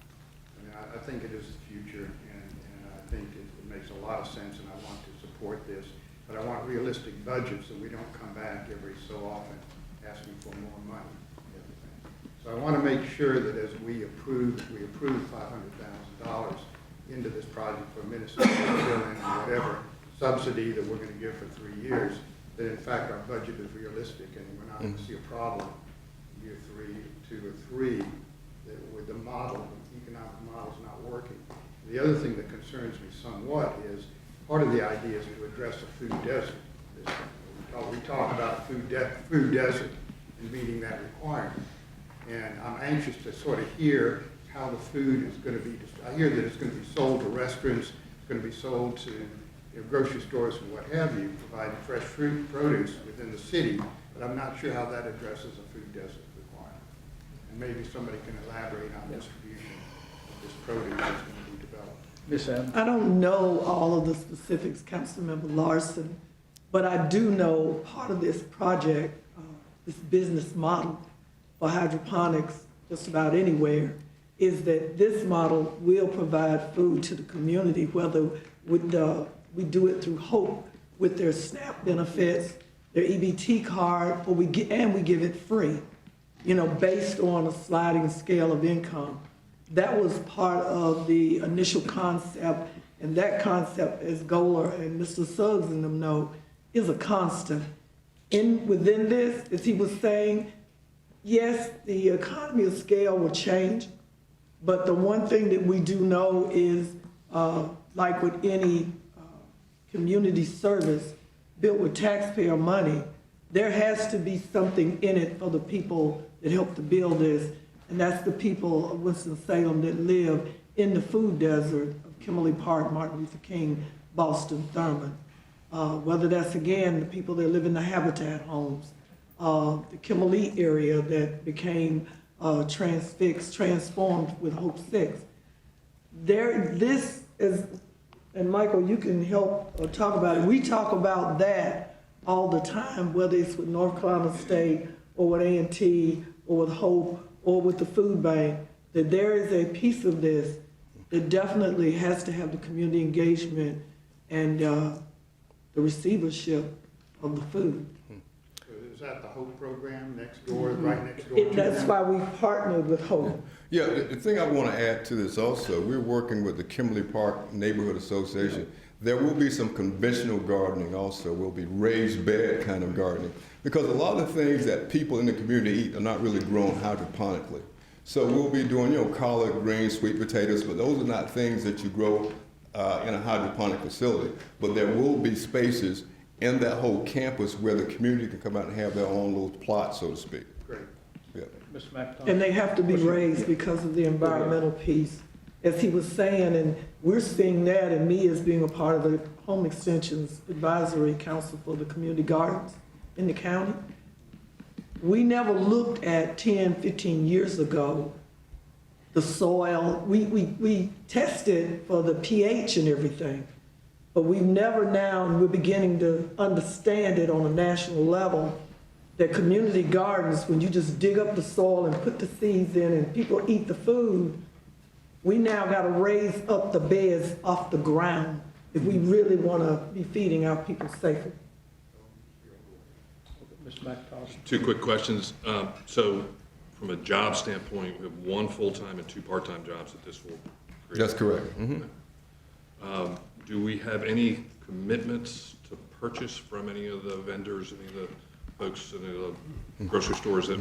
I mean, I think it is the future, and I think it makes a lot of sense, and I want to support this. But I want realistic budgets, so we don't come back every so often asking for more money. So I want to make sure that as we approve $500,000 into this project for ministerial and whatever subsidy that we're going to give for 3 years, that in fact our budget is realistic and we're not going to see a problem in year 3, 2, or 3 that with the model, the economic model is not working. The other thing that concerns me somewhat is part of the idea is to address a food desert. We talk about a food desert and meeting that requirement. And I'm anxious to sort of hear how the food is going to be. I hear that it's going to be sold to restaurants, it's going to be sold to grocery stores and what have you, providing fresh fruit, produce within the city, but I'm not sure how that addresses a food desert requirement. And maybe somebody can elaborate on distribution of this produce that's going to be developed. Ms. Adams? I don't know all of the specifics, Councilmember Larson, but I do know part of this project, this business model for hydroponics just about anywhere, is that this model will provide food to the community, whether we do it through HOPE with their SNAP benefits, their EBT card, or we give it free, you know, based on a sliding scale of income. That was part of the initial concept, and that concept, as Goler and Mr. Suggs and them know, is a constant. within this, as he was saying, yes, the economy of scale will change, but the one thing that we do know is, like with any community service built with taxpayer money, there has to be something in it for the people that help to build this, and that's the people of Winston-Salem that live in the food desert of Kimberly Park, Martin Luther King, Boston, Thurman. Whether that's, again, the people that live in the Habitat homes, the Kimberly area that became transformed with Hope 6. This is, and Michael, you can help talk about it. We talk about that all the time, whether it's with North Carolina State or with A&T or with Hope or with the food bank, that there is a piece of this that definitely has to have the community engagement and the receivership of the food. Is that the Hope program next door, right next door? That's why we partnered with Hope. Yeah, the thing I want to add to this also, we're working with the Kimberly Park Neighborhood Association. There will be some conventional gardening also. Will be raised bed kind of gardening, because a lot of the things that people in the community eat are not really grown hydroponically. So we'll be doing, collard greens, sweet potatoes, but those are not things that you grow in a hydroponic facility. But there will be spaces in that whole campus where the community can come out and have their own little plot, so to speak. Great. Yeah. Mr. McIntosh? And they have to be raised because of the environmental piece. As he was saying, and we're seeing that, and me as being a part of the Home Extensions Advisory Council for the community gardens in the county. We never looked at 10, 15 years ago, the soil. We tested for the pH and everything, but we've never now, and we're beginning to understand it on a national level, that community gardens, when you just dig up the soil and put the seeds in and people eat the food, we now got to raise up the beds off the ground if we really want to be feeding our people safely. Mr. McIntosh? Two quick questions. So from a job standpoint, we have one full-time and two part-time jobs that this will create. That's correct. Do we have any commitments to purchase from any of the vendors, any of the folks in the grocery stores that?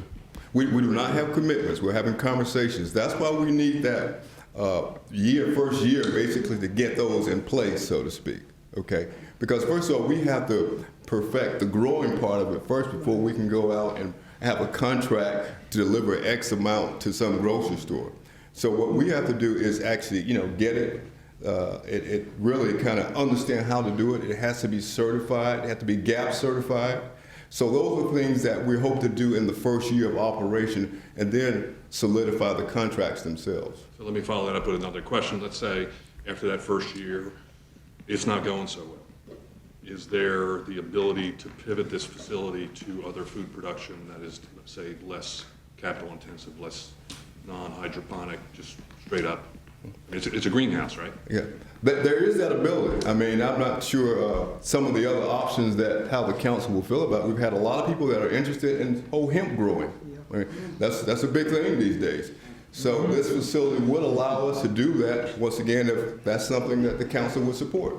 We do not have commitments. We're having conversations. That's why we need that first year, basically, to get those in place, so to speak. Okay? Because first of all, we have to perfect the growing part of it first before we can go out and have a contract to deliver X amount to some grocery store. So what we have to do is actually, get it. It really kind of understand how to do it. It has to be certified. It has to be GAP certified. So those are things that we hope to do in the first year of operation, and then solidify the contracts themselves. So let me follow that up with another question. Let's say after that first year, it's not going so well. Is there the ability to pivot this facility to other food production that is, let's say, less capital intensive, less non-hydroponic, just straight up? It's a greenhouse, right? Yeah, but there is that ability. I mean, I'm not sure some of the other options that how the council will feel about it. We've had a lot of people that are interested in whole hemp growing. I mean, that's a big thing these days. So this facility would allow us to do that, once again, if that's something that the council would support.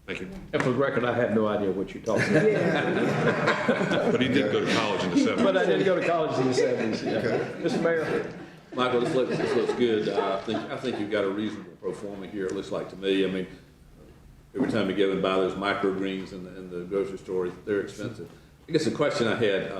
Thank you. And for the record, I have no idea what you're talking about. But he did go to college in the 70s. But I did go to college in the 70s, yeah. Okay. Mr. Mayor? Michael, this looks good. I think you've got a reasonable pro forma here, it looks like to me. I mean, every time you go and buy those microgreens in the grocery store, they're expensive. I guess the question I had,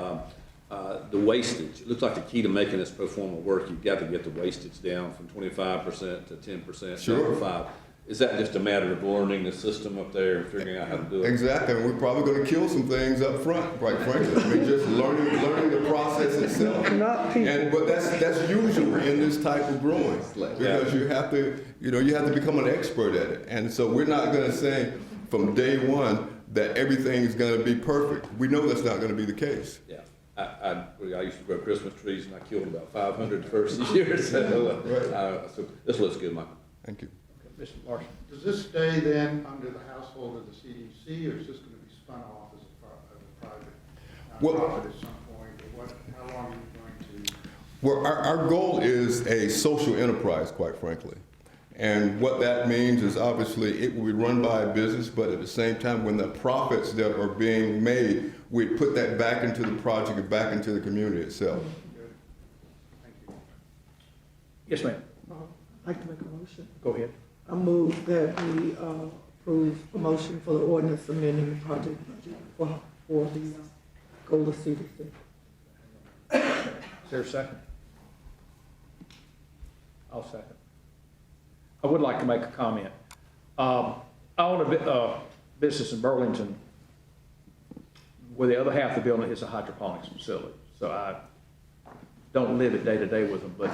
the wastage. It looks like the key to making this pro forma work, you've got to get the wastage down from 25% to 10%, Sure. down to 5%. Is that just a matter of learning the system up there and figuring out how to do it? Exactly, and we're probably going to kill some things up front, quite frankly. I mean, just learning the process itself. Not people. But that's usual in this type of growing, because you have to become an expert at it. And so we're not going to say from day one that everything is going to be perfect. We know that's not going to be the case. Yeah. I used to grow Christmas trees and I killed about 500 the first year. So this looks good, Michael. Thank you. Mr. Larson? Does this stay then under the household of the CDC, or is this going to be spun off as a private nonprofit at some point? Or how long are you going to? Well, our goal is a social enterprise, quite frankly. And what that means is obviously it will be run by a business, but at the same time, when the profits that are being made we'd put that back into the project and back into the community itself. Yes, ma'am. I'd like to make a motion. Go ahead. I move that we approve a motion for the ordinance amending the project budget for the Golden City. Is there a second? I'll second. I would like to make a comment. I own a business in Burlington where the other half of the building is a hydroponics facility. So I don't live it day to day with them, but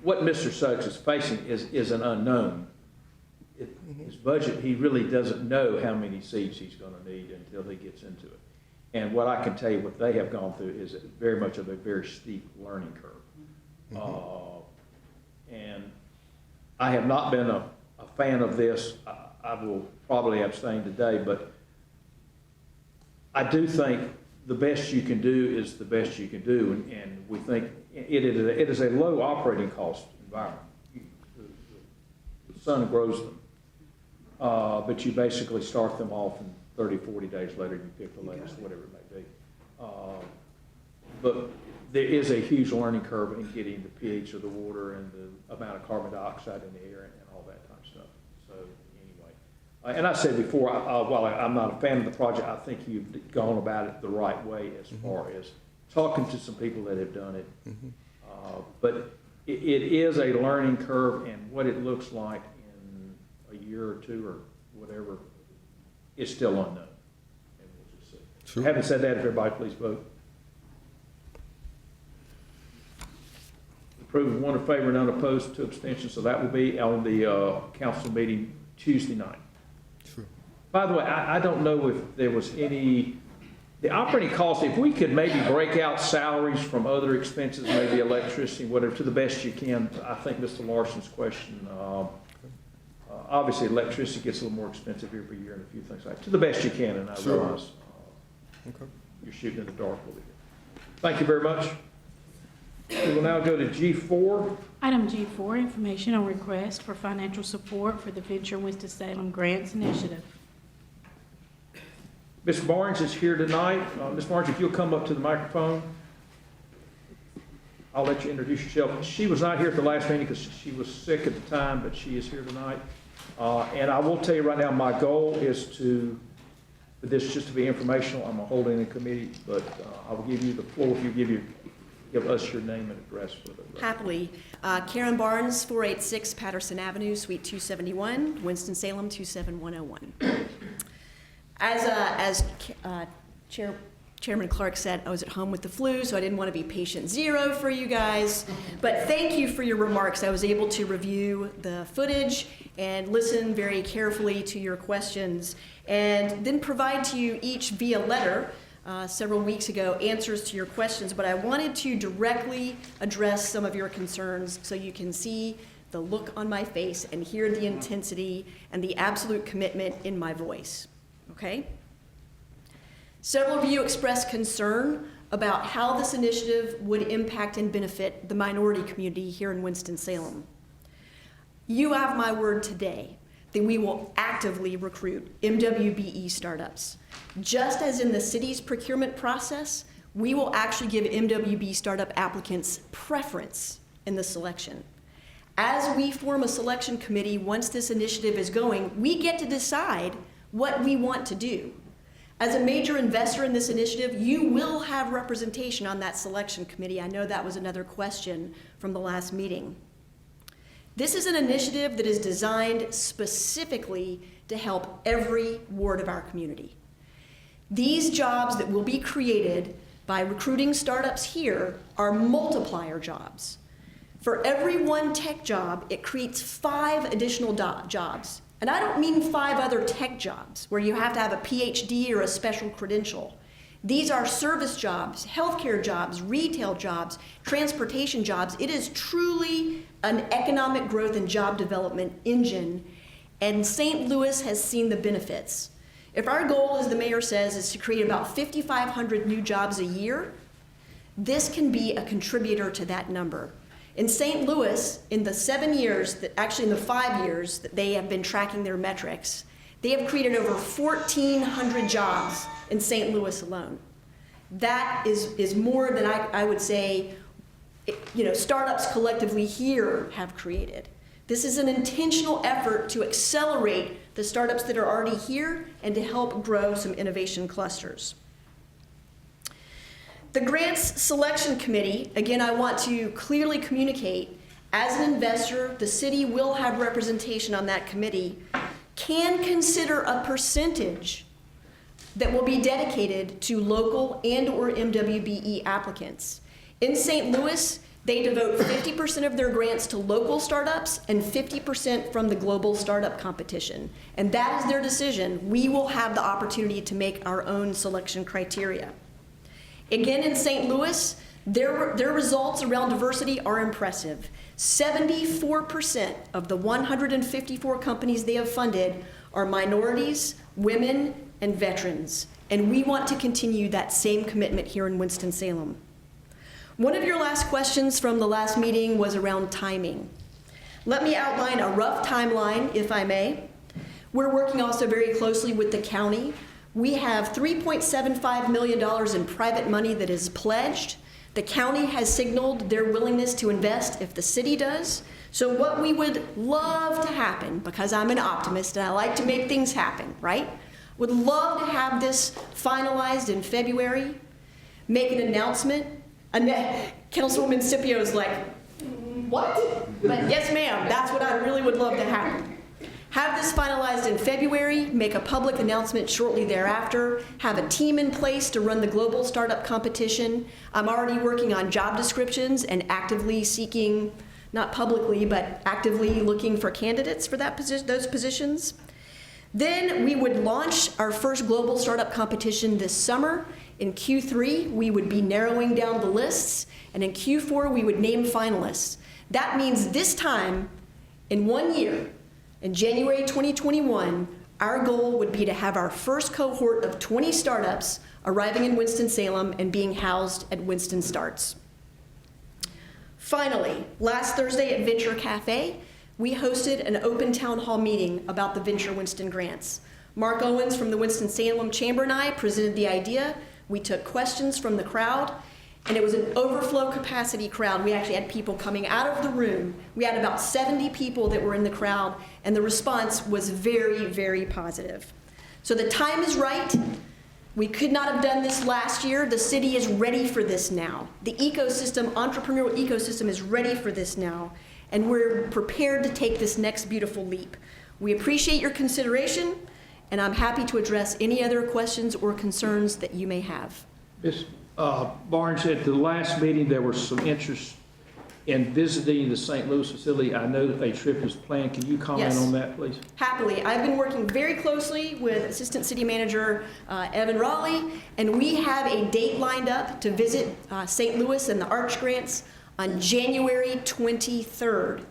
what Mr. Suggs is facing is an unknown. His budget, he really doesn't know how many seeds he's going to need until he gets into it. And what I can tell you, what they have gone through is very much of a very steep learning curve. And I have not been a fan of this. I will probably abstain today, but I do think the best you can do is the best you can do, and we think it is a low operating cost environment. The sun grows them, but you basically start them off, and 30, 40 days later you pick the latest, whatever it may be. But there is a huge learning curve in getting the pH of the water and the amount of carbon dioxide in the air and all that kind of stuff. So anyway, and I said before, while I'm not a fan of the project, I think you've gone about it the right way as far as talking to some people that have done it. But it is a learning curve, and what it looks like in a year or two or whatever is still unknown. And we'll just see. Sure. Having said that, if everybody please vote. Approved, 1 in favor, none opposed, 2 abstentions. So that will be on the council meeting Tuesday night. Sure. By the way, I don't know if there was any, the operating costs, if we could maybe break out salaries from other expenses, maybe electricity, whatever, to the best you can. I think Mr. Larson's question, obviously electricity gets a little more expensive every year and a few things like that. To the best you can, and I Sure. realize you're shooting in the dark a little bit. Thank you very much. We will now go to G4. Item G4, information on request for financial support for the Venture Winston-Salem Grants Initiative. Ms. Barnes is here tonight. Ms. Barnes, if you'll come up to the microphone, I'll let you introduce yourself. She was not here at the last meeting because she was sick at the time, but she is here tonight. And I will tell you right now, my goal is for this just to be informational. I'm holding a committee, but I will give you the floor if you give us your name and address for the record. Happily. Karen Barnes, 486 Patterson Avenue, Suite 271, Winston-Salem 27101. As Chairman Clark said, I was at home with the flu, so I didn't want to be patient zero for you guys. But thank you for your remarks. I was able to review the footage and listen very carefully to your questions, and then provide to you each via letter several weeks ago answers to your questions. But I wanted to directly address some of your concerns so you can see the look on my face and hear the intensity and the absolute commitment in my voice. Okay? Several of you expressed concern about how this initiative would impact and benefit the minority community here in Winston-Salem. You have my word today that we will actively recruit MWBE startups. Just as in the city's procurement process, we will actually give MWBE startup applicants preference in the selection. As we form a selection committee, once this initiative is going, we get to decide what we want to do. As a major investor in this initiative, you will have representation on that selection committee. I know that was another question from the last meeting. This is an initiative that is designed specifically to help every ward of our community. These jobs that will be created by recruiting startups here are multiplier jobs. For every one tech job, it creates 5 additional jobs. And I don't mean 5 other tech jobs where you have to have a PhD or a special credential. These are service jobs, healthcare jobs, retail jobs, transportation jobs. It is truly an economic growth and job development engine, and St. Louis has seen the benefits. If our goal, as the mayor says, is to create about 5,500 new jobs a year, this can be a contributor to that number. In St. Louis, in the 7 years, actually in the 5 years that they have been tracking their metrics, they have created over 1,400 jobs in St. Louis alone. that is more than I would say, startups collectively here have created. This is an intentional effort to accelerate the startups that are already here and to help grow some innovation clusters. The Grants Selection Committee, again, I want to clearly communicate, as an investor, the city will have representation on that committee, can consider a percentage that will be dedicated to local and/or MWBE applicants. In St. Louis, they devote 50% of their grants to local startups and 50% from the global startup competition. And that is their decision. We will have the opportunity to make our own selection criteria. Again, in St. Louis, their results around diversity are impressive. 74% of the 154 companies they have funded are minorities, women, and veterans. And we want to continue that same commitment here in Winston-Salem. One of your last questions from the last meeting was around timing. Let me outline a rough timeline, if I may. We're working also very closely with the county. We have $3.75 million in private money that is pledged. The county has signaled their willingness to invest if the city does. So what we would love to happen, because I'm an optimist and I like to make things happen, right? Would love to have this finalized in February, make an announcement. Councilwoman Scipio is like, what? But yes, ma'am, that's what I really would love to happen. Have this finalized in February, make a public announcement shortly thereafter, have a team in place to run the global startup competition. I'm already working on job descriptions and actively seeking, not publicly, but actively looking for candidates for those positions. Then we would launch our first global startup competition this summer. In Q3, we would be narrowing down the lists, and in Q4, we would name finalists. That means this time, in 1 year, in January 2021, our goal would be to have our first cohort of 20 startups arriving in Winston-Salem and being housed at Winston Starts. Finally, last Thursday at Venture Cafe, we hosted an open town hall meeting about the Venture Winston grants. Mark Owens from the Winston-Salem Chamber and I presented the idea. We took questions from the crowd, and it was an overflow capacity crowd. We actually had people coming out of the room. We had about 70 people that were in the crowd, and the response was very, very positive. So the time is right. We could not have done this last year. The city is ready for this now. The ecosystem, entrepreneurial ecosystem, is ready for this now, and we're prepared to take this next beautiful leap. We appreciate your consideration, and I'm happy to address any other questions or concerns that you may have. Ms. Barnes, at the last meeting, there was some interest in visiting the St. Louis facility. I know a trip is planned. Can you comment on that, please? Happily. I've been working very closely with Assistant City Manager Evan Raleigh, and we have a date lined up to visit St. Louis and the Arch Grants on January 23rd.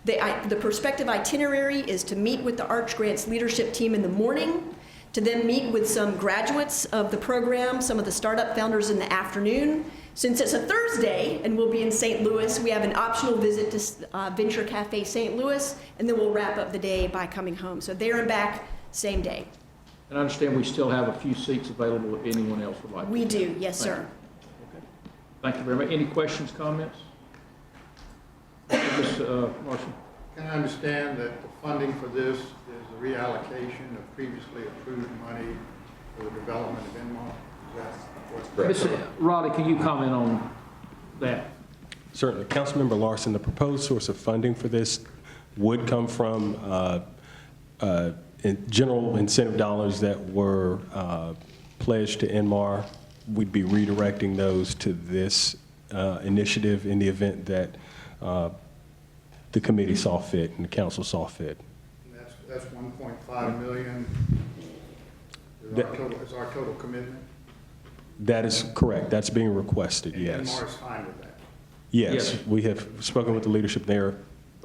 The prospective itinerary is to meet with the Arch Grants leadership team in the morning, to then meet with some graduates of the program, some of the startup founders in the afternoon. Since it's a Thursday and we'll be in St. Louis, we have an optional visit to Venture Cafe St. Louis, and then we'll wrap up the day by coming home. So there and back, same day. And I understand we still have a few seats available if anyone else would like to. We do, yes, sir. Okay. Thank you very much. Any questions, comments? Ms. Marshall? Can I understand that the funding for this is a reallocation of previously approved money for the development of Inmar? Is that what's correct? Ms. Raleigh, can you comment on that? Certainly. Councilmember Larson, the proposed source of funding for this would come from general incentive dollars that were pledged to Inmar. We'd be redirecting those to this initiative in the event that the committee saw fit and the council saw fit. And that's 1.5 million is our total commitment? That is correct. That's being requested, And yes. Inmar is fine with that? Yes, we have spoken with the leadership. They're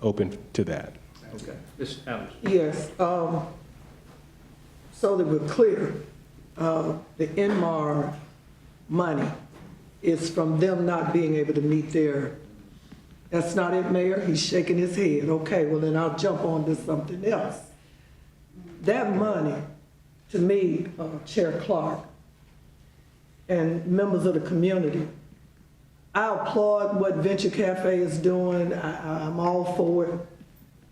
open to that. Okay. Ms. Adams? Yes, so that we're clear, the Inmar money is from them not being able to meet their, that's not it, Mayor? He's shaking his head. Okay, well then I'll jump on to something else. That money, to me, Chair Clark, and members of the community. I applaud what Venture Cafe is doing. I'm all for it.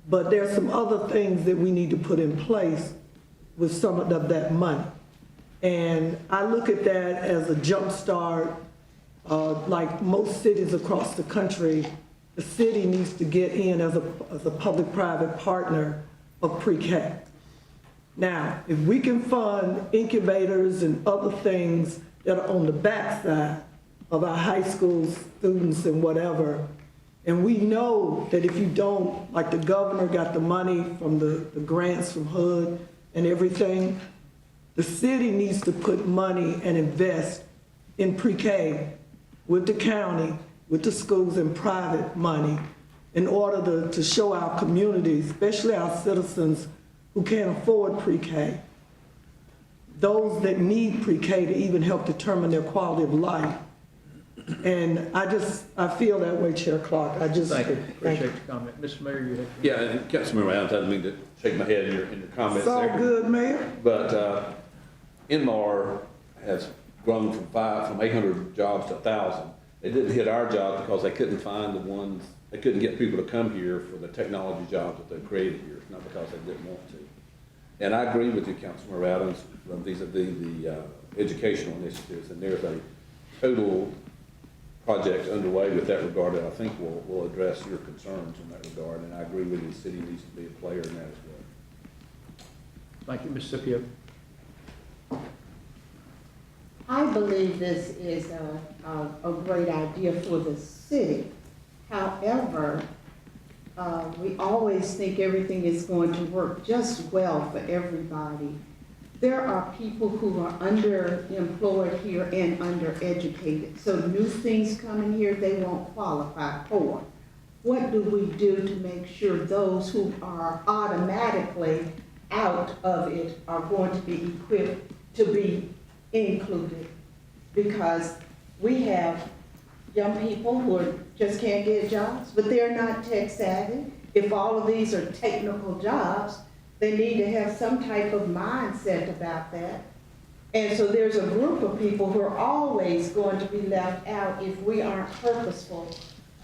But there's some other things that we need to put in place with some of that money. And I look at that as a jump start. Like most cities across the country, the city needs to get in as a public-private partner of pre-K. Now, if we can fund incubators and other things that are on the backside of our high school students and whatever, and we know that if you don't, like the governor got the money from the grants from HUD and everything, the city needs to put money and invest in pre-K with the county, with the schools and private money in order to show our community, especially our citizens who can't afford pre-K, those that need pre-K to even help determine their quality of life. And I feel that way, Chair Clark. Thank you. Appreciate your comment. Mr. Mayor, you have. Yeah, and Councilmember Allen, I didn't mean to shake my head in your comments It's all there. good, Mayor. But Inmar has grown from 800 jobs to 1,000. They didn't hit our job because they couldn't find the ones, they couldn't get people to come here for the technology jobs that they've created here, not because they didn't want to. And I agree with you, Councilmember Adams, vis-a-vis the educational initiatives, and there's a total project underway with that regard that I think will address your concerns in that regard, and I agree with you, the city needs to be a player in that as well. Thank you, Ms. Scipio. I believe this is a great idea for the city. However, we always think everything is going to work just well for everybody. There are people who are underemployed here and undereducated. So new things coming here they won't qualify for. What do we do to make sure those who are automatically out of it are going to be equipped to be included? Because we have young people who just can't get jobs, but they're not tech savvy. If all of these are technical jobs, they need to have some type of mindset about that. And so there's a group of people who are always going to be left out if we aren't purposeful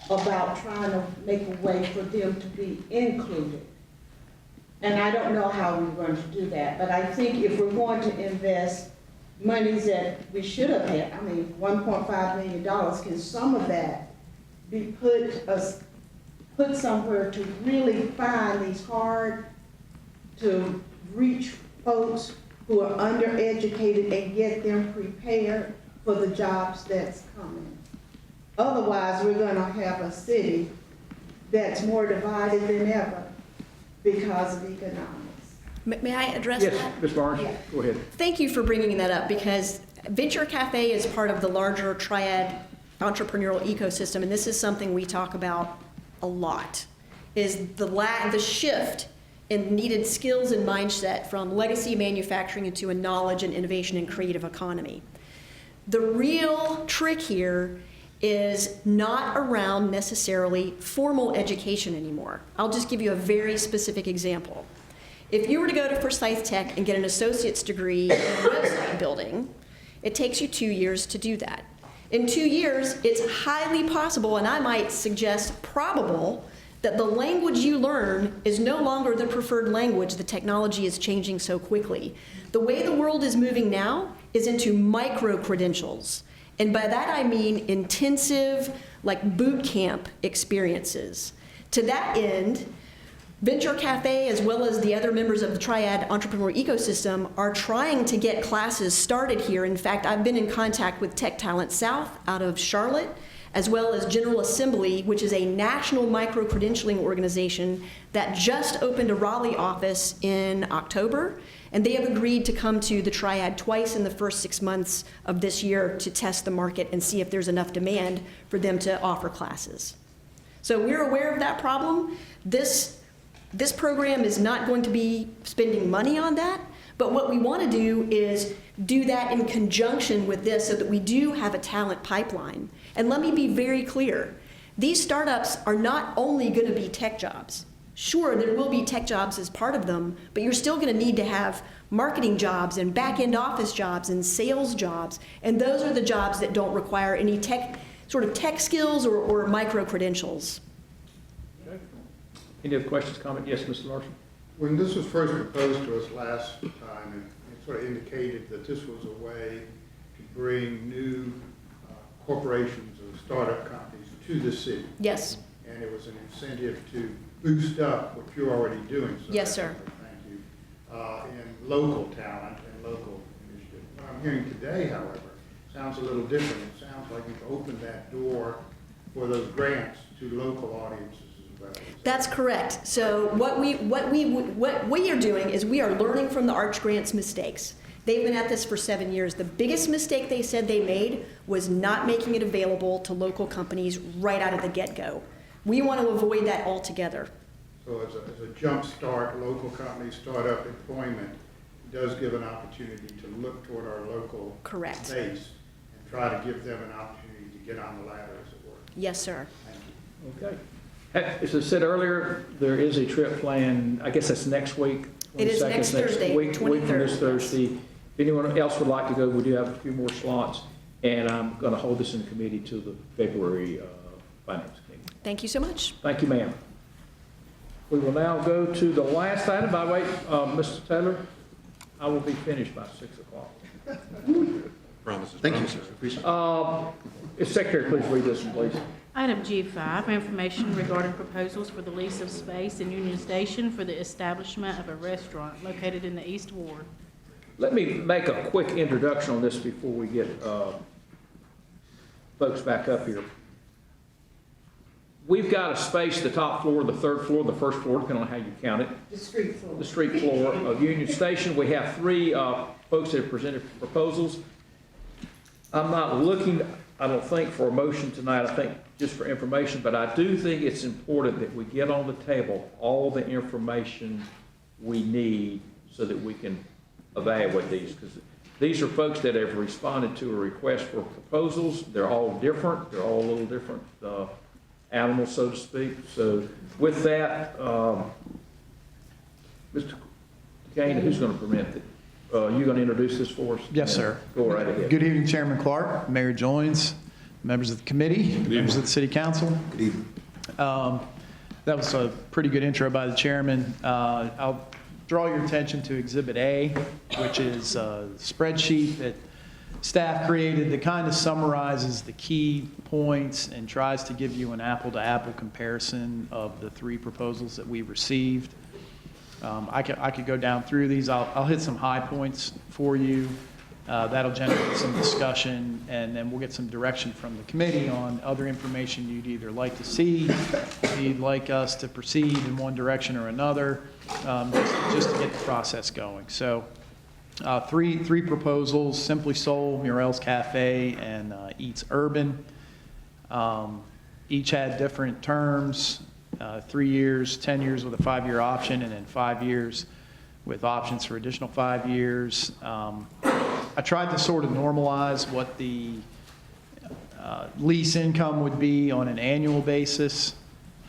about trying to make a way for them to be included. And I don't know how we're going to do that, but I think if we're going to invest monies that we should have had, I mean, $1.5 million, can some of that be put somewhere to really find these hard to reach folks who are undereducated and get them prepared for the jobs that's coming? Otherwise, we're going to have a city that's more divided than ever because of economics. May I address that? Yes, Ms. Barnes, Yeah. go ahead. Thank you for bringing that up, because Venture Cafe is part of the larger triad entrepreneurial ecosystem, and this is something we talk about a lot, is the shift in needed skills and mindset from legacy manufacturing into a knowledge and innovation and creative economy. The real trick here is not around necessarily formal education anymore. I'll just give you a very specific example. If you were to go to Forsyth Tech and get an associate's degree in website building, it takes you 2 years to do that. In 2 years, it's highly possible, and I might suggest probable, that the language you learn is no longer the preferred language. The technology is changing so quickly. The way the world is moving now is into micro-credentials. And by that I mean intensive, like boot camp experiences. To that end, Venture Cafe, as well as the other members of the Triad Entrepreneur Ecosystem, are trying to get classes started here. In fact, I've been in contact with Tech Talent South out of Charlotte, as well as General Assembly, which is a national micro-credentialing organization that just opened a Raleigh office in October. And they have agreed to come to the Triad twice in the first 6 months of this year to test the market and see if there's enough demand for them to offer classes. So we're aware of that problem. This program is not going to be spending money on that, but what we want to do is do that in conjunction with this so that we do have a talent pipeline. And let me be very clear. These startups are not only going to be tech jobs. Sure, there will be tech jobs as part of them, but you're still going to need to have marketing jobs and back-end office jobs and sales jobs, and those are the jobs that don't require any sort of tech skills or micro-credentials. Okay. Any other questions, comments? Yes, Mr. Larson? When this was first proposed to us last time, it sort of indicated that this was a way to bring new corporations or startup companies to the city. Yes. And it was an incentive to boost up what you're already doing. So yes, sir. Thank you. In local talent and local initiative. What I'm hearing today, however, sounds a little different. It sounds like you've opened that door for those grants to local audiences as well. That's correct. So what we are doing is we are learning from the Arch Grants mistakes. They've been at this for 7 years. The biggest mistake they said they made was not making it available to local companies right out of the get-go. We want to avoid that altogether. So as a jump start, local companies, startup employment does give an opportunity to look toward our local Correct. base and try to give them an opportunity to get on the ladder, as it were. Yes, sir. Thank you. Okay. As I said earlier, there is a trip planned, I guess that's next week. It is next Thursday, week from 23rd. this Thursday. If anyone else would like to go, we do have a few more slots, and I'm going to hold this in committee to the February Finance Committee. Thank you so much. Thank you, ma'am. We will now go to the last item. By the way, Mr. Taylor, I will be finished by 6 o'clock. Promises. Thank you, promises. sir. Appreciate it. Secretary, please read this one, please. Item G5, information regarding proposals for the lease of space in Union Station for the establishment of a restaurant located in the East Ward. Let me make a quick introduction on this before we get folks back up here. We've got a space, the top floor, the third floor, the first floor, depending on how you count it. The street floor. The street floor of Union Station. We have 3 folks that have presented proposals. I'm not looking, I don't think, for a motion tonight. I think just for information, but I do think it's important that we get on the table all the information we need so that we can evaluate these, because these are folks that have responded to a request for proposals. They're all different. They're all a little different animals, so to speak. So with that, Mr. Kane, who's going to present it? You going to introduce this for us? Yes, sir. Go right ahead. Good evening, Chairman Clark, Mayor Joines, members of the committee, members of the City Council. Good evening. That was a pretty good intro by the chairman. I'll draw your attention to Exhibit A, which is a spreadsheet that staff created that kind of summarizes the key points and tries to give you an apple-to-apple comparison of the 3 proposals that we received. I could go down through these. I'll hit some high points for you. That'll generate some discussion, and then we'll get some direction from the committee on other information you'd either like to see, if you'd like us to proceed in one direction or another, just to get the process going. So three proposals: Simply Soul, Murrell's Cafe, and Eats Urban. Each had different terms, 3 years, 10 years with a 5-year option, and then 5 years with options for additional 5 years. I tried to sort of normalize what the lease income would be on an annual basis.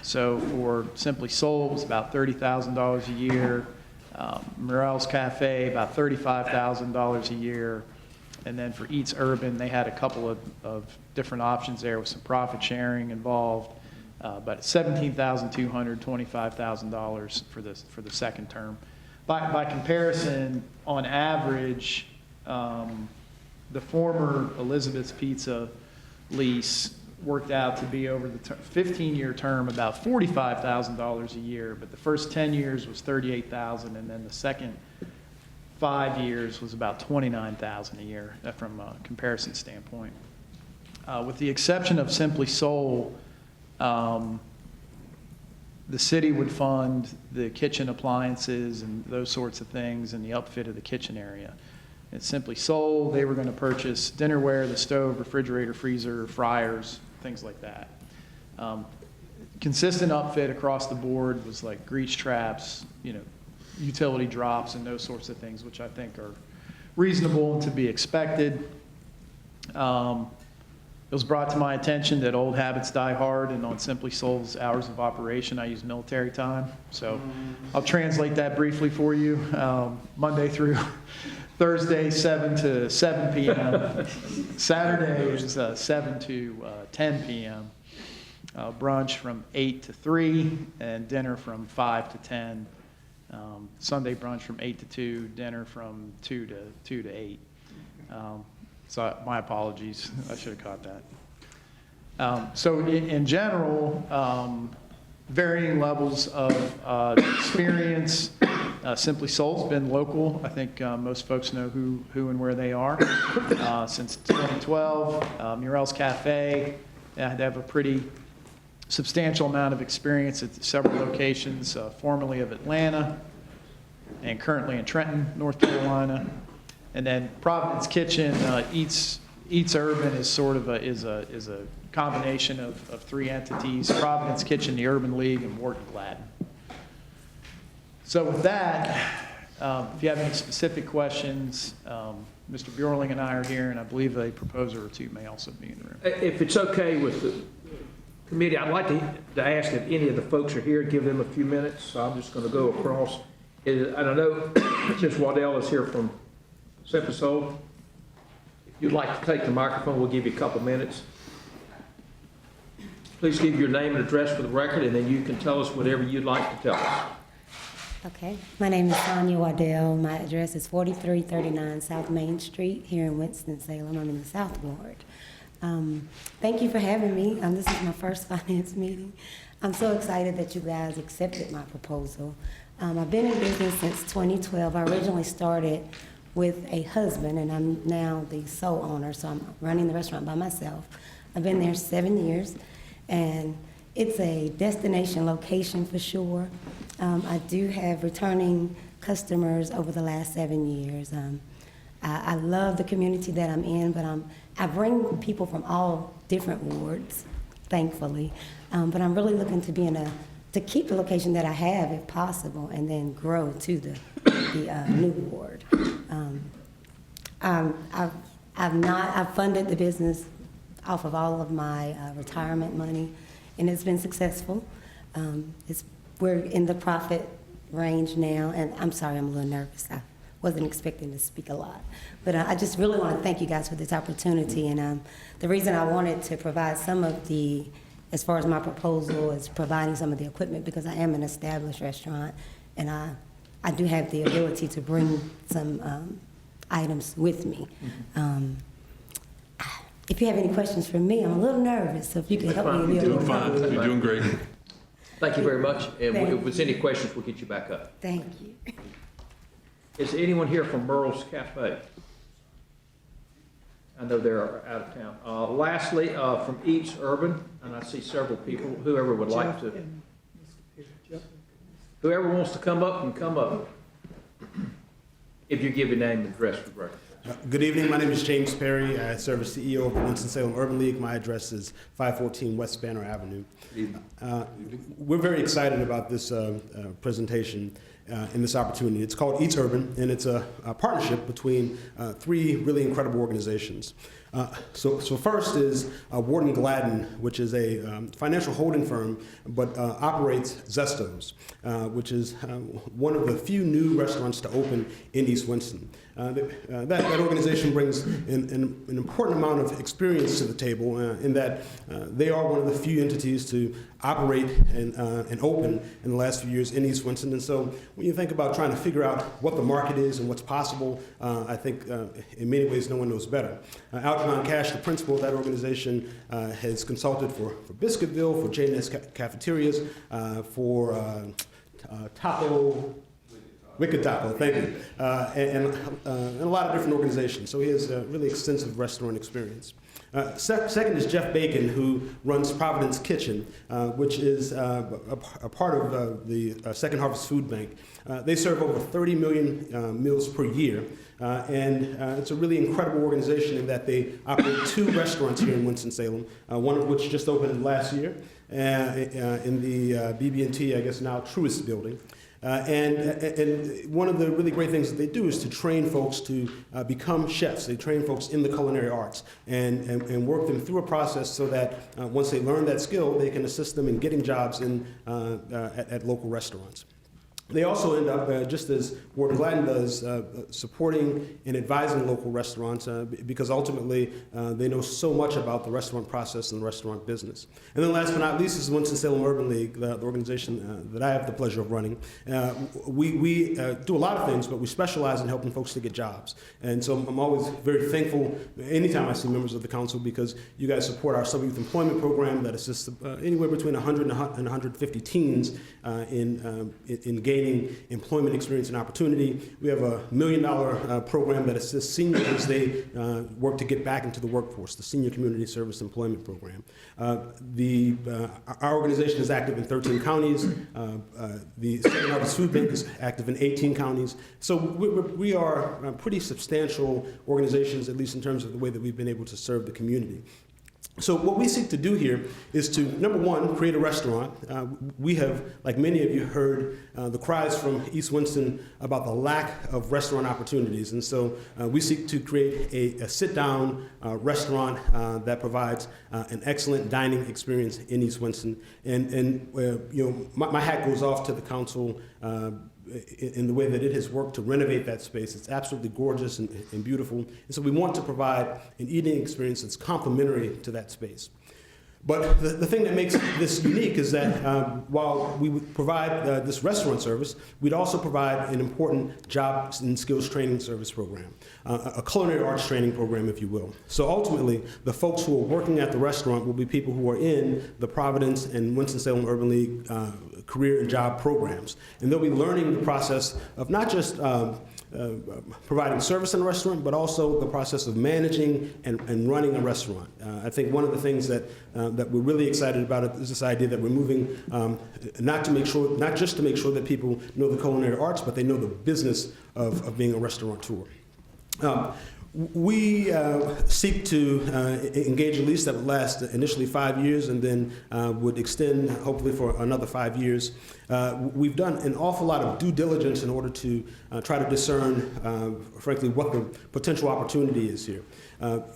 So for Simply Soul, it was about $30,000 a year. Murrell's Cafe, about $35,000 a year. And then for Eats Urban, they had a couple of different options there with some profit sharing involved. But $17,200, $25,000 for the second term. By comparison, on average, the former Elizabeth's Pizza lease worked out to be over the 15-year term about $45,000 a year, but the first 10 years was $38,000, and then the second 5 years was about $29,000 a year from a comparison standpoint. With the exception of Simply Soul, the city would fund the kitchen appliances and those sorts of things and the upfit of the kitchen area. At Simply Soul, they were going to purchase dinnerware, the stove, refrigerator, freezer, fryers, things like that. Consistent upfit across the board was like grease traps, utility drops and those sorts of things, which I think are reasonable and to be expected. It was brought to my attention that old habits die hard, and on Simply Soul's hours of operation, I use military time. So I'll translate that briefly for you. Monday through Thursday, 7 to 7 p.m. Saturday is 7 to 10 p.m. Brunch from 8 to 3, and dinner from 5 to 10. Sunday brunch from 8 to 2, dinner from 2 to 8. So my apologies, I should have caught that. So in general, varying levels of experience. Simply Soul's been local. I think most folks know who and where they are. Since 2012, Murrell's Cafe, they have a pretty substantial amount of experience at several locations, formerly of Atlanta and currently in Trenton, North Carolina. And then Providence Kitchen, Eats Urban is sort of a combination of three entities: Providence Kitchen, the Urban League, and Wharton Gladden. So with that, if you have any specific questions, Mr. Bjorling and I are here, and I believe a proposer or two may also be in the room. If it's okay with the committee, I'd like to ask if any of the folks are here, give them a few minutes. So I'm just going to go across. And I know Ms. Waddell is here from Simply Soul. If you'd like to take the microphone, we'll give you a couple minutes. Please give your name and address for the record, and then you can tell us whatever you'd like to tell us. Okay, my name is Sonia Waddell. My address is 4339 South Main Street here in Winston-Salem. I'm in the South Ward. Thank you for having me. This is my first finance meeting. I'm so excited that you guys accepted my proposal. I've been in business since 2012. I originally started with a husband, and I'm now the sole owner, so I'm running the restaurant by myself. I've been there 7 years, and it's a destination location for sure. I do have returning customers over the last 7 years. I love the community that I'm in, but I bring people from all different wards, thankfully. But I'm really looking to be to keep the location that I have, if possible, and then grow to the new ward. I've funded the business off of all of my retirement money, and it's been successful. We're in the profit range now, and I'm sorry, I'm a little nervous. I wasn't expecting to speak a lot. But I just really want to thank you guys for this opportunity, and the reason I wanted to provide some of as far as my proposal is providing some of the equipment, because I am an established restaurant, and I do have the ability to bring some items with me. If you have any questions for me, I'm a little nervous, so if you can help me. You're doing fine. You're doing great. Thank you very much. And if there's any questions, we'll get you back up. Thank you. Is anyone here from Merle's Cafe? I know they're out of town. Lastly, from Eats Urban, and I see several people, whoever would like to. Whoever wants to come up can come up. If you give your name and address for the record. Good evening. My name is James Perry. I serve as CEO of the Winston-Salem Urban League. My address is 514 West Banner Avenue. We're very excited about this presentation and this opportunity. It's called Eats Urban, and it's a partnership between three really incredible organizations. So first is Wharton Gladden, which is a financial holding firm, but operates Zestos, which is one of the few new restaurants to open in East Winston. That organization brings an important amount of experience to the table in that they are one of the few entities to operate and open in the last few years in East Winston. And so when you think about trying to figure out what the market is and what's possible, I think in many ways no one knows better. Algernon Cash, the principal of that organization, has consulted for Biscuitville, for J&S Cafeterias, for Wicked Taco, thank you, and a lot of different organizations. So he has really extensive restaurant experience. Second is Jeff Bacon, who runs Providence Kitchen, which is a part of the Second Harvest Food Bank. They serve over 30 million meals per year, and it's a really incredible organization in that they operate two restaurants here in Winston-Salem, one of which just opened last year in the BB&T, I guess now Truist building. And one of the really great things that they do is to train folks to become chefs. They train folks in the culinary arts and work them through a process so that once they learn that skill, they can assist them in getting jobs at local restaurants. They also end up, just as Warden Gladden does, supporting and advising local restaurants because ultimately they know so much about the restaurant process and the restaurant business. And then last but not least is Winston-Salem Urban League, the organization that I have the pleasure of running. We do a lot of things, but we specialize in helping folks to get jobs. And so I'm always very thankful anytime I see members of the council because you guys support our sub-youth employment program that assists anywhere between 100 and 150 teens in gaining employment experience and opportunity. We have a $1 million program that assists seniors as they work to get back into the workforce, the Senior Community Service Employment Program. Our organization is active in 13 counties. The Second Harvest Food Bank is active in 18 counties. So we are pretty substantial organizations, at least in terms of the way that we've been able to serve the community. So what we seek to do here is to, number one, create a restaurant. We have, like many of you, heard the cries from East Winston about the lack of restaurant opportunities. And so we seek to create a sit-down restaurant that provides an excellent dining experience in East Winston. And you know, my hat goes off to the council in the way that it has worked to renovate that space. It's absolutely gorgeous and beautiful. And so we want to provide an eating experience that's complementary to that space. But the thing that makes this unique is that while we would provide this restaurant service, we'd also provide an important jobs and skills training service program, a culinary arts training program, if you will. So ultimately, the folks who are working at the restaurant will be people who are in the Providence and Winston-Salem Urban League career and job programs. And they'll be learning the process of not just providing service in a restaurant, but also the process of managing and running a restaurant. I think one of the things that we're really excited about is this idea that we're moving not just to make sure that people know the culinary arts, but they know the business of being a restaurateur. We seek to engage a lease that would last initially 5 years and then would extend hopefully for another 5 years. We've done an awful lot of due diligence in order to try to discern, frankly, what the potential opportunity is here.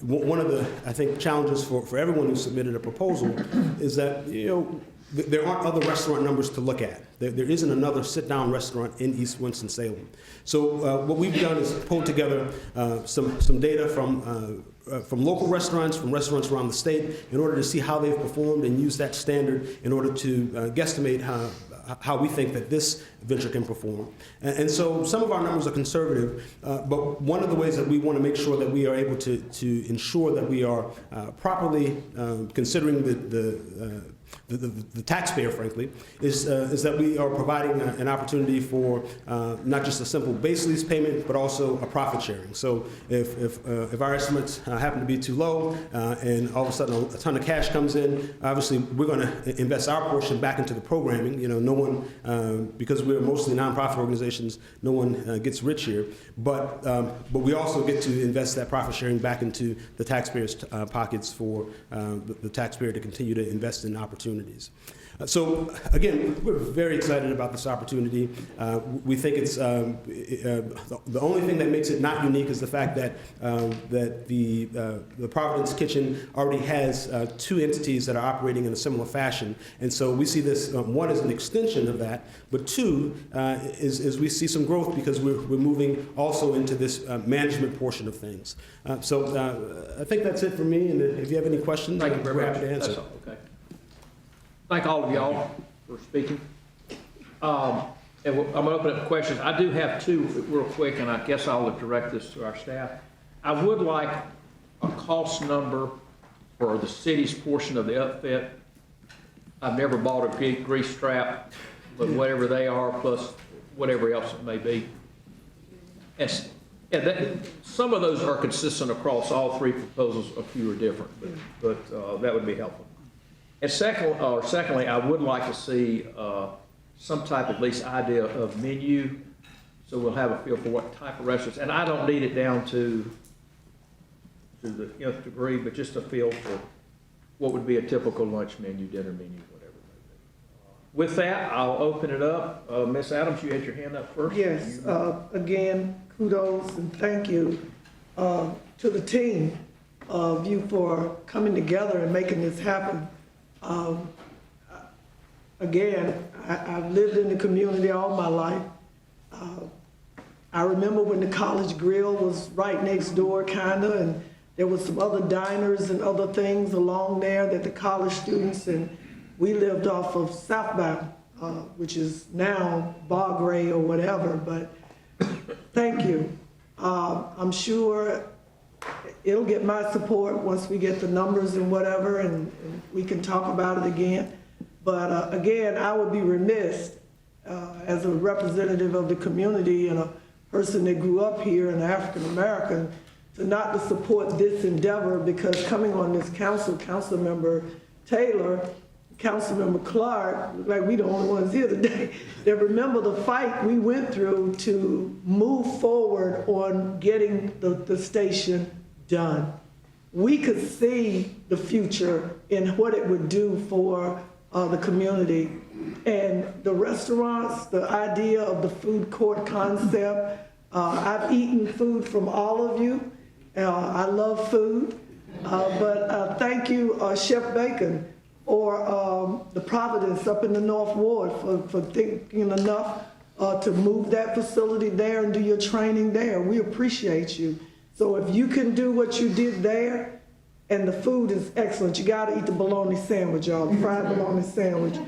One of the, I think, challenges for everyone who submitted a proposal is that, you know, there aren't other restaurant numbers to look at. There isn't another sit-down restaurant in East Winston-Salem. So what we've done is pulled together some data from local restaurants, from restaurants around the state, in order to see how they've performed and use that standard in order to guesstimate how we think that this venture can perform. And so some of our numbers are conservative, but one of the ways that we want to make sure that we are able to ensure that we are properly considering the taxpayer, frankly, is that we are providing an opportunity for not just a simple base lease payment, but also a profit sharing. So if our estimates happen to be too low and all of a sudden a ton of cash comes in, obviously we're going to invest our portion back into the programming. You know, no one, because we're mostly nonprofit organizations, no one gets rich here. But we also get to invest that profit sharing back into the taxpayers' pockets for the taxpayer to continue to invest in opportunities. So again, we're very excited about this opportunity. We think it's the only thing that makes it not unique is the fact that the Providence Kitchen already has two entities that are operating in a similar fashion, and so we see this one as an extension of that, but two is we see some growth because we're moving also into this management portion of things. So I think that's it for me, and if you have any questions, Thank you very we're much. happy to answer. That's all, okay. Thank all of y'all for speaking. And I'm going to open up questions. I do have two real quick, and I guess I'll direct this to our staff. I would like a cost number for the city's portion of the upfit. I've never bought a grease strap, but whatever they are, plus whatever else it may be. And some of those are consistent across all three proposals. A few are different, but that would be helpful. And secondly, I would like to see some type of at least idea of menu, so we'll have a feel for what type of restaurants. And I don't need it down to the nth degree, but just a feel for what would be a typical lunch menu, dinner menu, whatever it may be. With that, I'll open it up. Ms. Adams, you had your hand up first. Yes, again, kudos and thank you to the team of you for coming together and making this happen. Again, I've lived in the community all my life. I remember when the College Grill was right next door, kinda, and there was some other diners and other things along there that the college students, and we lived off of Southbound, which is now Bar Gray or whatever, but thank you. I'm sure it'll get my support once we get the numbers and whatever, and we can talk about it again. But again, I would be remiss as a representative of the community and a person that grew up here and African American to not to support this endeavor, because coming on this council, Councilmember Taylor, Councilmember Clark, look like we the only ones here today, that remember the fight we went through to move forward on getting the station done. We could see the future in what it would do for the community. And the restaurants, the idea of the food court concept, I've eaten food from all of you. I love food, but thank you, Chef Bacon, for the Providence up in the North Ward for thinking enough to move that facility there and do your training there. We appreciate you. So if you can do what you did there, and the food is excellent, you gotta eat the bologna sandwich, y'all, the fried bologna sandwich.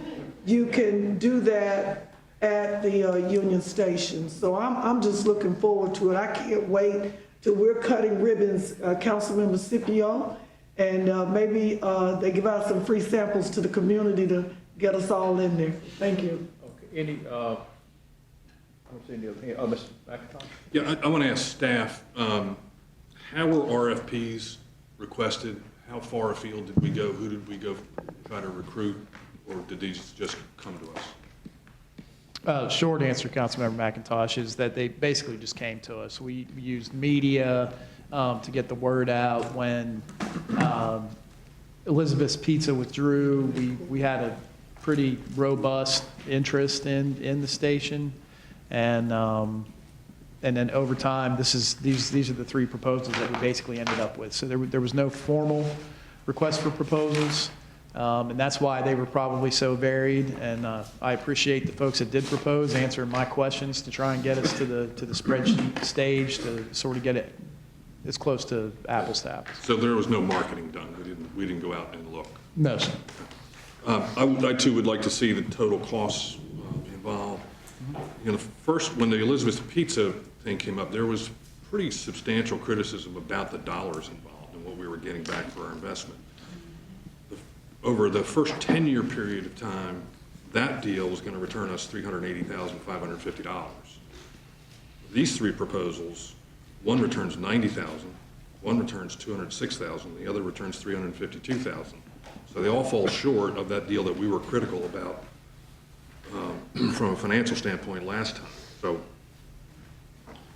You can do that at the Union Station. So I'm just looking forward to it. I can't wait till we're cutting ribbons, Councilmember Scipio, and maybe they give out some free samples to the community to get us all in there. Thank you. Okay, any, I don't see any other hand. Mr. McIntosh? Yeah, I want to ask staff, how were RFPs requested? How far afield did we go? Who did we go try to recruit? Or did these just come to us? Short answer, Councilmember McIntosh, is that they basically just came to us. We used media to get the word out. When Elizabeth's Pizza withdrew, we had a pretty robust interest in the station, and then over time, these are the three proposals that we basically ended up with. So there was no formal request for proposals. And that's why they were probably so varied. And I appreciate the folks that did propose, answering my questions to try and get us to the spreadsheet stage to sort of get it as close to apples to apples. So there was no marketing done. We didn't go out and look. No, sir. I too would like to see the total costs involved. You know, first, when the Elizabeth's Pizza thing came up, there was pretty substantial criticism about the dollars involved and what we were getting back for our investment. Over the first 10-year period of time, that deal was going to return us $380,550. These three proposals, one returns $90,000, one returns $206,000, the other returns $352,000. So they all fall short of that deal that we were critical about from a financial standpoint last time. So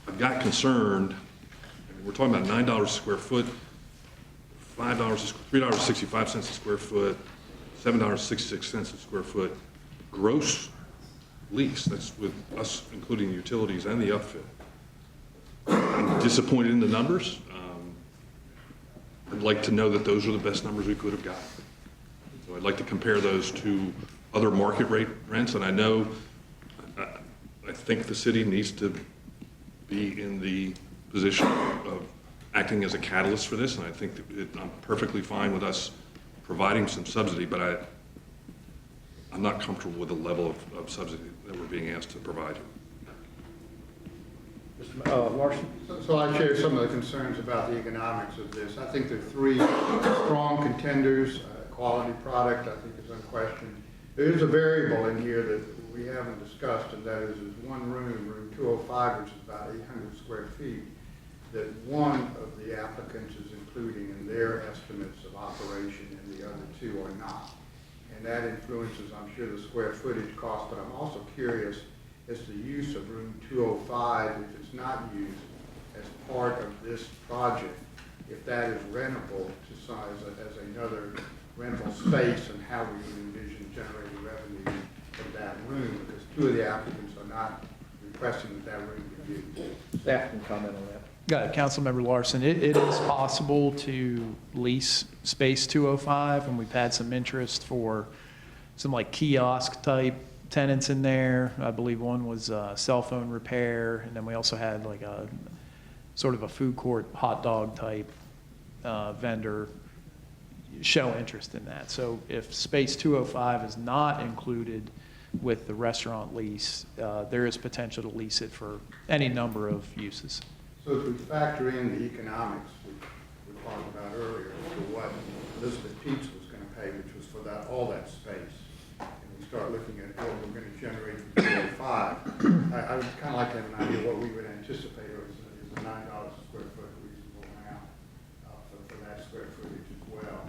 I've got concerned. I mean, we're talking about $9 a square foot, $3.65 a square foot, $7.66 a square foot gross lease. That's with us including the utilities and the upfit. I'm disappointed in the numbers. I'd like to know that those are the best numbers we could have gotten. So I'd like to compare those to other market rate rents, and I know, I think the city needs to be in the position of acting as a catalyst for this, and I think that I'm perfectly fine with us providing some subsidy, but I'm not comfortable with the level of subsidy that we're being asked to provide. Mr. Larson? So I share some of the concerns about the economics of this. I think there are three strong contenders. Quality product, I think, is unquestioned. There is a variable in here that we haven't discussed, and that is one room 205, which is about 800 square feet, that one of the applicants is including in their estimates of operation and the other two are not. And that influences, I'm sure, the square footage cost, but I'm also curious as to the use of room 205, if it's not used as part of this project, if that is rentable to size as another rental space, and how we would envision generating revenue from room, because two of the applicants are not requesting that that room be used. Staff can comment on that. Got it, Councilmember Larson. It is possible to lease space 205, and we've had some interest for some like kiosk type tenants in there. I believe one was cell phone repair, and then we also had like a sort of a food court hot dog type vendor show interest in that. So if space 205 is not included with the restaurant lease, there is potential to lease it for any number of uses. So if we factor in the economics we talked about earlier, to what Elizabeth Peets was going to pay, which was for that, all that space, and we start looking at what we're going to generate from 205, I would kind of like to have an idea what we would anticipate, or is a $9 a square foot a reasonable amount for that square footage as well.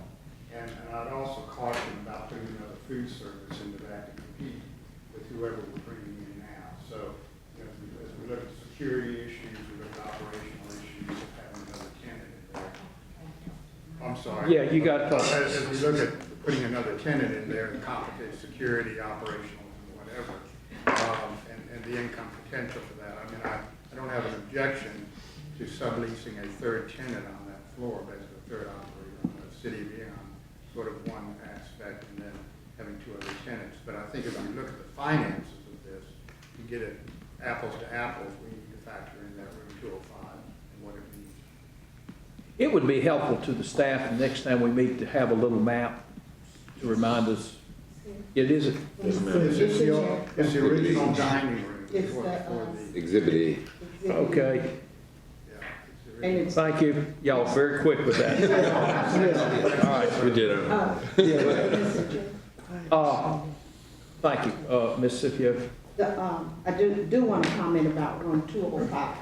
And I'd also caution about putting another food service into that to compete with whoever we're bringing in now. So you know, as we look at security issues, we look at operational issues of having another tenant in there. I'm sorry. Yeah, you got. As we look at putting another tenant in there and complicate security, operational, and whatever, and the income potential for that. I mean, I don't have an objection to subleasing a third tenant on that floor, basically a third operator on the city being on sort of one aspect and then having two other tenants. But I think if we look at the finances of this, to get it apples to apples, we need to factor in that room 205 and what it means. It would be helpful to the staff the next time we meet to have a little map to remind us. It is. It's the original dining room. It's for the, Exhibit E. Okay. and it's, Thank you. Y'all very quick with that. All right. We did it. Thank you, Ms. Scipio. I do want to comment about room 205.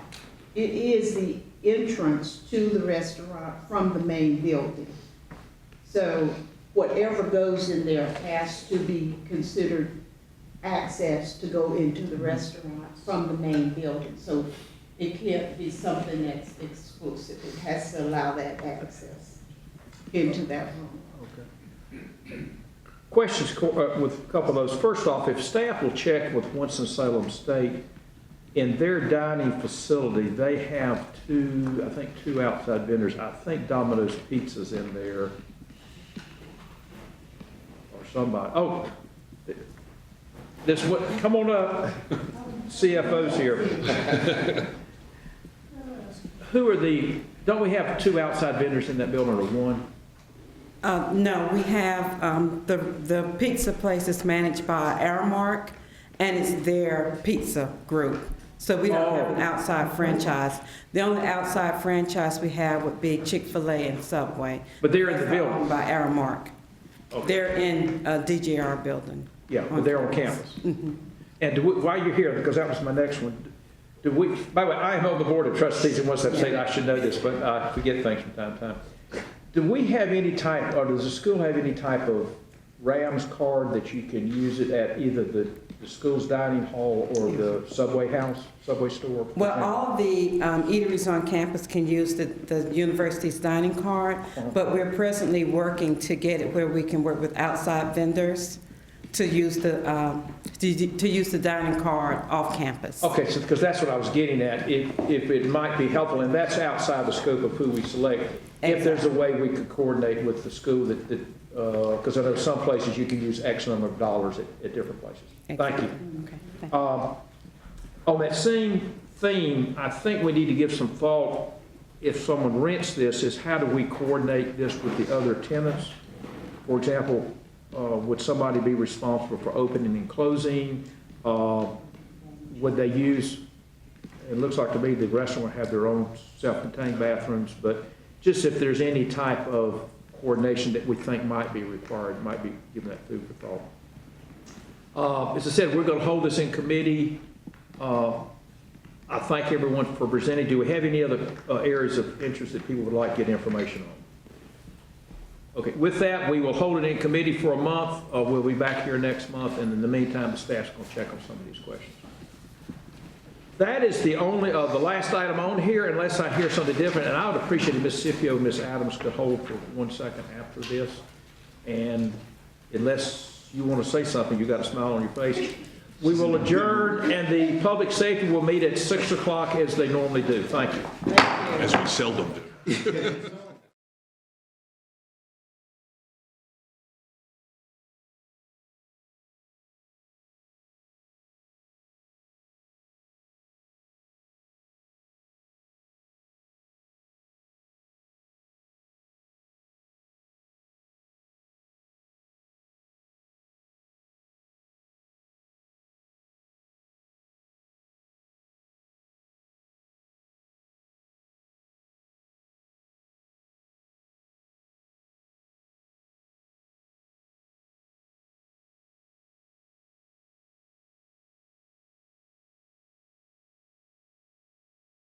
It is the entrance to the restaurant from the main building. So whatever goes in there has to be considered access to go into the restaurant from the main building. So it can't be something that's exclusive. It has to allow that access into that room. Questions with a couple of those. First off, if staff will check with Winston-Salem State, in their dining facility, they have two outside vendors. I think Domino's Pizza's in there, or somebody. Oh, this what? Come on up, CFO's here. Who are the? Don't we have two outside vendors in that building, or one? No, we have, the pizza place is managed by Aramark, and it's their pizza group. So we don't have an outside franchise. The only outside franchise we have would be Chick-fil-A and Subway. But they're in the building. Owned by Aramark. Okay. They're in a DGR building. Yeah, but they're on campus. Mm-hmm. And while you're here, because that was my next one, by the way, I am on the board of trustees, and once I've said I should know this, but I forget things from time to time. Do we have any type, or does the school have any type of Rams card that you can use it at either the school's dining hall or the Subway store? Well, all the eateries on campus can use the university's dining card, but we're presently working to get it where we can work with outside vendors to use the dining card off campus. Okay, so because that's what I was getting at, if it might be helpful, and that's outside the scope of who we select, if there's a way we could coordinate with the school that because I know some places you can use X number of dollars at different places. Thank you. Okay. On that same theme, I think we need to give some thought, if someone rents this, is how do we coordinate this with the other tenants? For example, would somebody be responsible for opening and closing? Would they use, it looks like to me the restaurant would have their own self-contained bathrooms, but just if there's any type of coordination that we think might be required, might be given that food for thought. As I said, we're going to hold this in committee. I thank everyone for presenting. Do we have any other areas of interest that people would like to get information on? Okay, with that, we will hold it in committee for a month. We'll be back here next month, and in the meantime, the staff's going to check on some of these questions. That is the only, the last item on here, unless I hear something different, and I would appreciate if Ms. Scipio and Ms. Adams could hold for 1 second after this. And unless you want to say something, you got a smile on your face. We will adjourn, and the public safety will meet at 6 o'clock as they normally do. Thank you. As we seldom do.